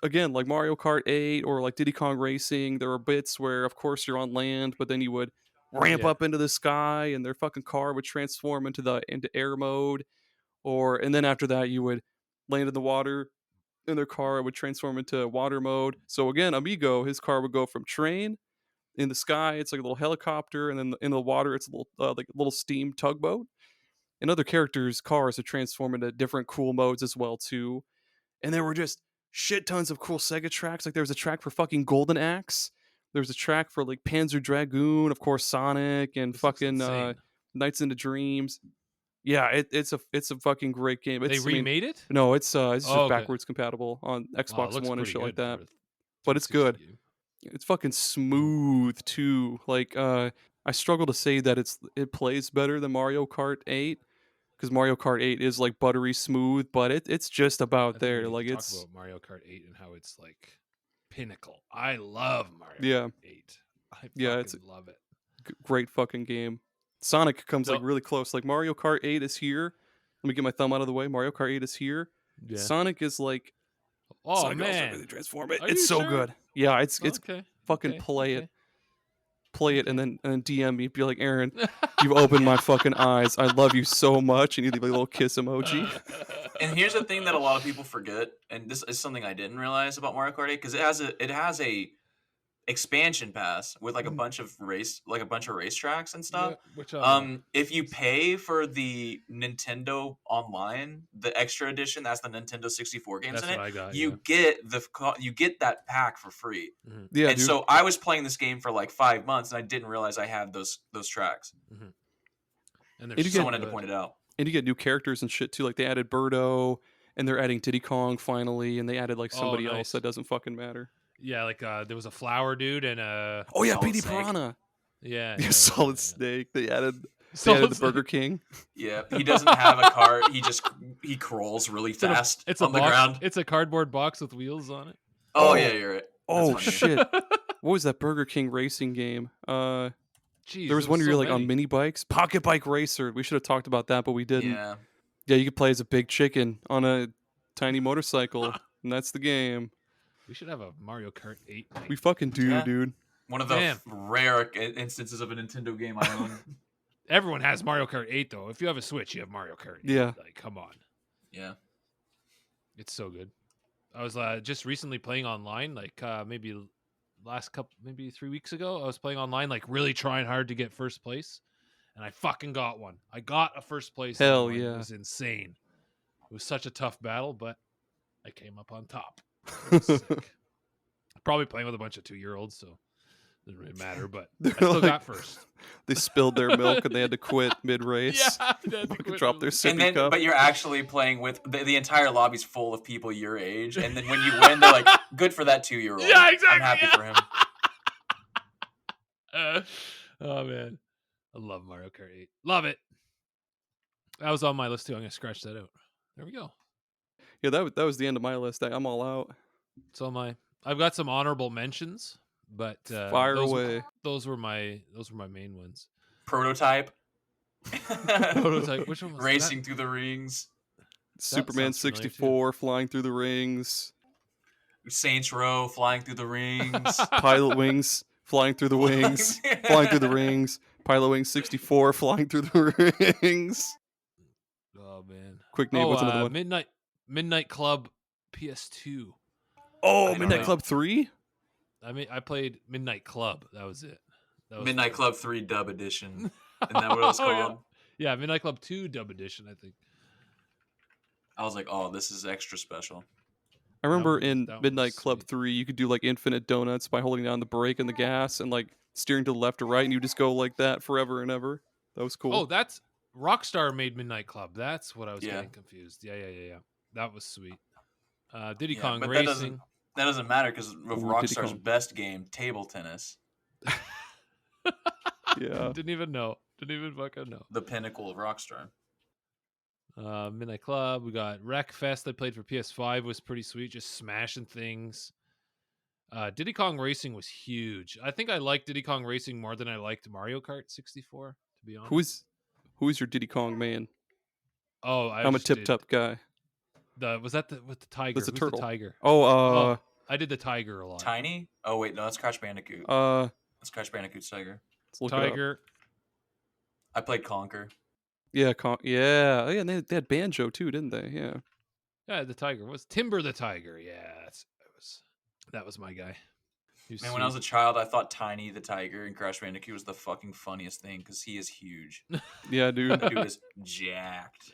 Again, like Mario Kart 8 or like Diddy Kong Racing, there were bits where, of course, you're on land, but then you would ramp up into the sky, and their fucking car would transform into air mode, and then after that, you would land in the water, and their car would transform into water mode. So again, Amigo, his car would go from train in the sky, it's like a little helicopter, and then in the water, it's a little like a little steam tugboat. And other characters' cars would transform into different cool modes as well too. And there were just shit tons of cool Sega tracks. Like there was a track for fucking Golden Axe. There was a track for like Panzer Dragoon, of course, Sonic, and This looks fucking insane. Nights into Dreams. Yeah, it's a fucking great game. They It's I mean, remade it? no, it's Oh, just okay. backwards compatible on Wow, it Xbox looks One and pretty shit like good that. for a But it's 360 good. game. It's fucking smooth too. Like I struggle to say that it plays better than Mario Kart 8 because Mario Kart 8 is like buttery smooth, but it's just I about think we there. need Like to talk it's about Mario Kart 8 and how it's like pinnacle. I love Mario yeah, Kart 8. I yeah, it's fucking love it. great fucking game. Sonic comes like So- really close. Like Mario Kart 8 is here. Let me get my thumb out of the way. Mario Kart 8 is here. Yeah. Sonic is like Oh Sonic also man. really transform it. Are It's you so sure? good. Yeah, it's Okay. fucking okay, play okay. it, and then DM me. Be like, Aaron, you've opened my fucking eyes. I love you so much, and you leave a little kiss emoji. And here's the thing that a lot of people forget, and this is something I didn't realize about Mario Kart 8, because it has a expansion pass with like a bunch of racetracks and stuff. Yeah, which If you pay for the Nintendo Online, the extra edition, that's the Nintendo 64 games that's in what it. I got. You get that pack for free. Yeah, And dude. so I was playing this game for like 5 months, and I didn't realize I had those tracks. And you there's get- Someone had to point it out. And you get new characters and shit too. Like they added Birdo, and they're adding Diddy Kong finally, and they added like somebody else nice. that doesn't fucking matter. Yeah, like there was a flower dude and a Oh yeah, Solid PD Snake. Piranha. yeah, Yeah, Solid Snake. They added Solid the Snake. Burger King. Yeah, he doesn't have a cart. He crawls really fast It's on a the box. ground. It's a cardboard box with wheels on it. Oh yeah, you're right. That's Oh funny. shit! What was that Burger King racing game? Jeez, There was one where so you're like many. on mini bikes. Pocket Bike Racer. We should have talked about that, but we didn't. Yeah. Yeah, you could play as a big chicken on a tiny motorcycle, and that's the game. We should have a Mario Kart 8 night. We fucking do, Yeah. dude. One of the Damn. rare instances of a Nintendo game I own. Everyone has Mario Kart 8 though. If you have a Switch, you have Mario Kart 8. Yeah. Like, come on. Yeah. It's so good. I was just recently playing online, like maybe 3 weeks ago. I was playing online, like really trying hard to get first place, and I fucking got one. I got a first place. Hell online. yeah. It was insane. It was such a tough battle, but I came up on top. It was sick. Probably playing with a bunch of 2-year-olds, so it doesn't really matter. But I They're still like- got first. They spilled their milk and they had to quit mid race. Yeah, they had to Fucking quit drop their early. sippy And then, cup. but you're actually playing with the entire lobby's full of people your age, and then when you win, they're like, "Good for that 2-year-old." Yeah, exactly, I'm happy yeah. for him. Oh man, I love Mario Kart 8. Love it. That was on my list too. I'm gonna scratch that out. There we go. Yeah, that was the end of my list. I'm all out. It's on my. I've got some honorable mentions, but Fire those, away. Those were my main ones. Prototype. Prototype. Which one was Racing through the rings. Superman sounds familiar, too. 64 flying through the rings. Saints Row flying through the rings. Pilot Wings flying through the wings. Flying through the rings. Pilot Wings 64 flying through the rings. Oh man. Quick name. What's another one? Midnight Club PS2. Oh, I don't Midnight know. Club 3? I played Midnight Club. That was it. That was Midnight fun. Club 3 Dub Edition. Isn't that what it was Oh, yeah. called? Yeah, Midnight Club 2 Dub Edition, I think. I was like, oh, this is extra special. I remember one was- in that one Midnight was Club sweet. 3, you could do like infinite donuts by holding down the brake and the gas and like steering to the left or right, and you just go like that forever and ever. That was cool. Oh, that's Rockstar made Midnight Club. That's what I was Yeah. getting confused. Yeah. That was sweet. Diddy Yeah, Kong but that Racing. That doesn't matter because of Ooh, Diddy Rockstar's Kong. best game, table tennis, Yeah. Didn't even know. Didn't even fucking know. the pinnacle of Rockstar. Midnight Club. We got Wreckfest. I played for PS5. Was pretty sweet. Just smashing things. Diddy Kong Racing was huge. I think I liked Diddy Kong Racing more than I liked Mario Kart 64. To be honest. Who is your Diddy Kong man? Oh, I'm a just tip did top guy. Was that with the tiger? That's a Who's turtle. The tiger. Oh, I did the tiger a lot. Tiny? Oh wait, no, that's Crash Bandicoot. That's Crash Bandicoot's Tiger. let's look it up. Tiger. I played Conquer. Yeah, yeah, oh, yeah. And they had Banjo too, didn't they? Yeah. Yeah, the tiger was Timber the tiger. Yeah, that was my guy. He was Man, when I was a sweet. child, I thought Tiny the Tiger and Crash Bandicoot was the fucking funniest thing because he is huge. Yeah, dude. That dude is jacked.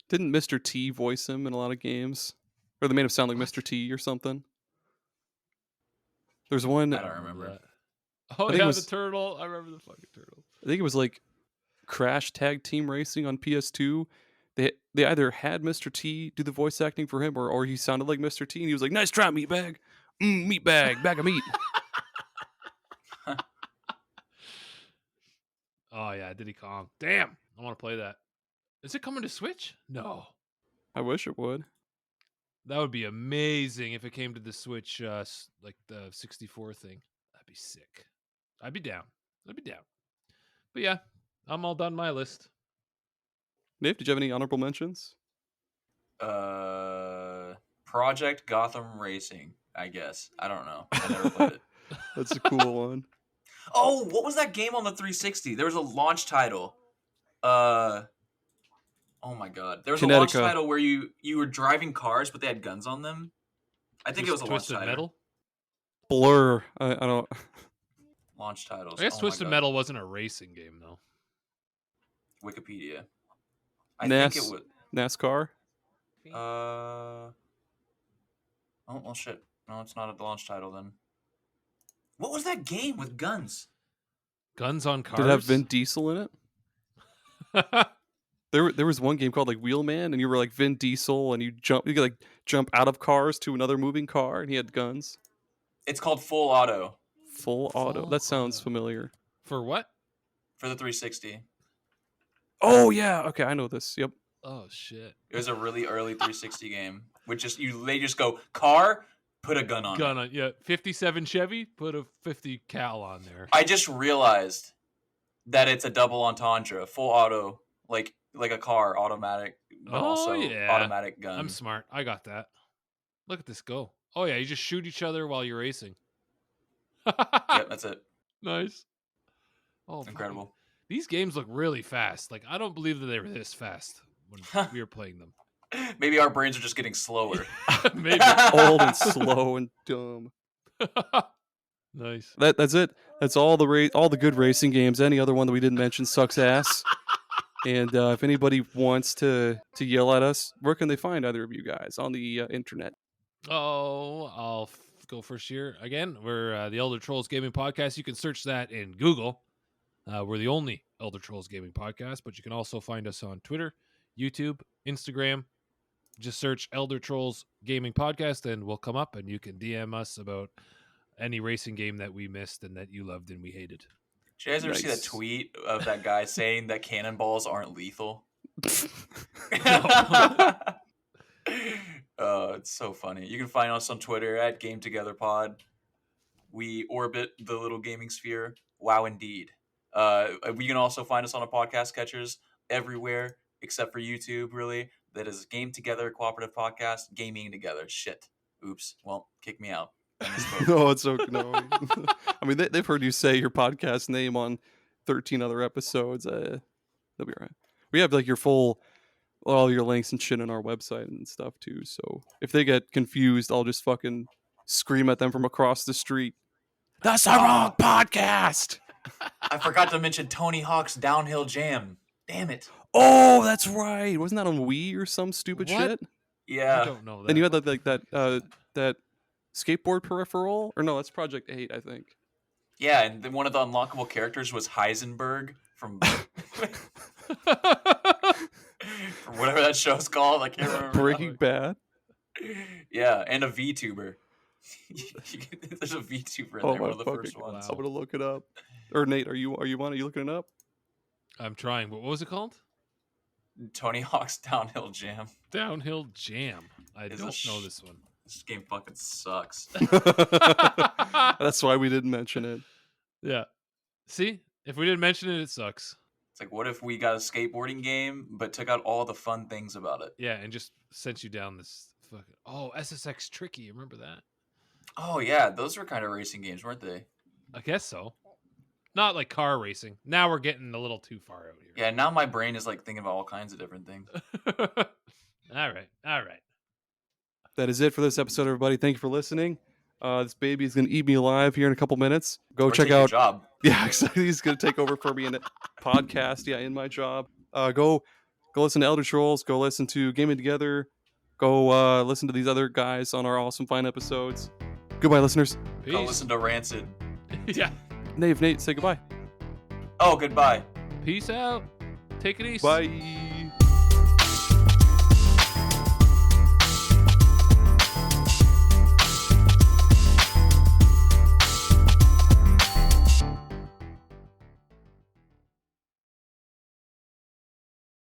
Didn't Mr. T voice him in a lot of games? or they made him sound like Mr. T or something. There's one. I don't remember. that. Oh I think it yeah, was- the turtle. I remember the fucking turtle. I think it was like Crash Tag Team Racing on PS2. They either had Mr. T do the voice acting for him, or he sounded like Mr. T, and he was like, "Nice try, meatbag. Meatbag, bag of meat." Oh yeah, Diddy Kong. Damn, I want to play that. Is it coming to Switch? No. I wish it would. That would be amazing if it came to the Switch, like the 64 thing. That'd be sick. I'd be down. But yeah, I'm all done my list. Nave, did you have any honorable mentions? Project Gotham Racing, I guess. I don't know. I never played it. That's a cool one. Oh, what was that game on the 360? There was a launch title. Oh my god. There was a launch Kinetica. title where you were driving cars, but they had guns on them. I think it was a launch Twisted title. Metal. Blur. I don't. Launch titles. I guess Oh my Twisted God. Metal wasn't a racing game though. Wikipedia. I NAS. think it was. NASCAR. Oh well, shit. No, it's not a launch title then. What was that game with guns? Guns on cars. Did it have Vin Diesel in it? There was one game called like Wheelman, and you were like Vin Diesel, and you could like jump out of cars to another moving car, and he had guns. It's called Full Auto Full auto. Full That sounds auto. familiar. For what? for the 360. Oh yeah. Okay, I know this. Yep. Oh shit. It was a really early 360 game. Which just they just go car, put a gun on it. Gun on, yeah. 57 Chevy, put a 50 cal on there. I just realized that it's a double entendre. Full auto, like a car, automatic, but Oh, also yeah. automatic gun. I'm smart. I got that. Look at this go. Oh yeah, you just shoot each other while you're racing. Yep, that's it. Nice. Oh, It's incredible. These games look really fast. Like I don't believe that they were this fast when we were playing them. Maybe our brains are just getting slower. Maybe. Old and slow and dumb. Nice. That's it. That's all the good racing games. Any other one that we didn't mention sucks ass. And if anybody wants to yell at us, where can they find either of you guys on the internet? Oh, I'll go first here again. We're the Elder Trolls Gaming Podcast. You can search that in Google. We're the only Elder Trolls Gaming Podcast, but you can also find us on Twitter, YouTube, Instagram. Just search Elder Trolls Gaming Podcast and we'll come up, and you can DM us about any racing game that we missed and that you loved and we hated. Did you guys ever see that Nice. tweet of that guy saying that cannonballs aren't lethal? Oh, it's so funny. You can find us on Twitter at Game Together Pod. We orbit the little gaming sphere. Wow, indeed. You can also find us on a podcast catchers everywhere except for YouTube, really. That is Game Together Cooperative Podcast, Gaming Together. Shit. Oops. Well, kick me out. I misspoke. No, it's okay. No. I mean, they've heard you say your podcast name on 13 other episodes. They'll be all right. We have like all your links and shit on our website and stuff too. So if they get confused, I'll just fucking scream at them from across the street. That's the wrong podcast. I forgot to mention Tony Hawk's Downhill Jam. Damn it. Oh, that's right. Wasn't that on Wii or some stupid What? shit? I Yeah. don't know that. Then you had that skateboard peripheral, or no, that's Project 8, I think. Yeah, and then one of the unlockable characters was Heisenberg from whatever that show's called. I can't remember. Breaking Bad. Yeah, and a VTuber. There's a VTuber in Oh there, my one of the first fucking! ones. I'm gonna look it up. Or Nate, are you on? Are you looking it up? I'm trying. What was it called? Tony Hawk's Downhill Jam. Downhill Jam. I Is don't a know this one. This game fucking sucks. That's why we didn't mention it. Yeah. See, if we didn't mention it, it sucks. It's like, what if we got a skateboarding game but took out all the fun things about it? Yeah, and just sent you down this fucking. Oh, SSX Tricky. Remember that? Oh yeah, those were kind of racing games, weren't they? I guess so. Not like car racing. Now we're getting a little too far out here. Yeah, now my brain is like thinking about all kinds of different things. All right. That is it for this episode, everybody. Thank you for listening. This baby is gonna eat me alive here in a couple minutes. Go Or check take your out. job. Yeah, exactly. He's gonna take over for me in a podcast. Yeah, in my job. Go listen to Elder Trolls. Go listen to Gaming Together. Go listen to these other guys on our awesome fine episodes. Goodbye, listeners. Peace. Go listen to Rancid. Yeah. Nate, say goodbye. Oh, goodbye. Peace out. Take it easy. Bye.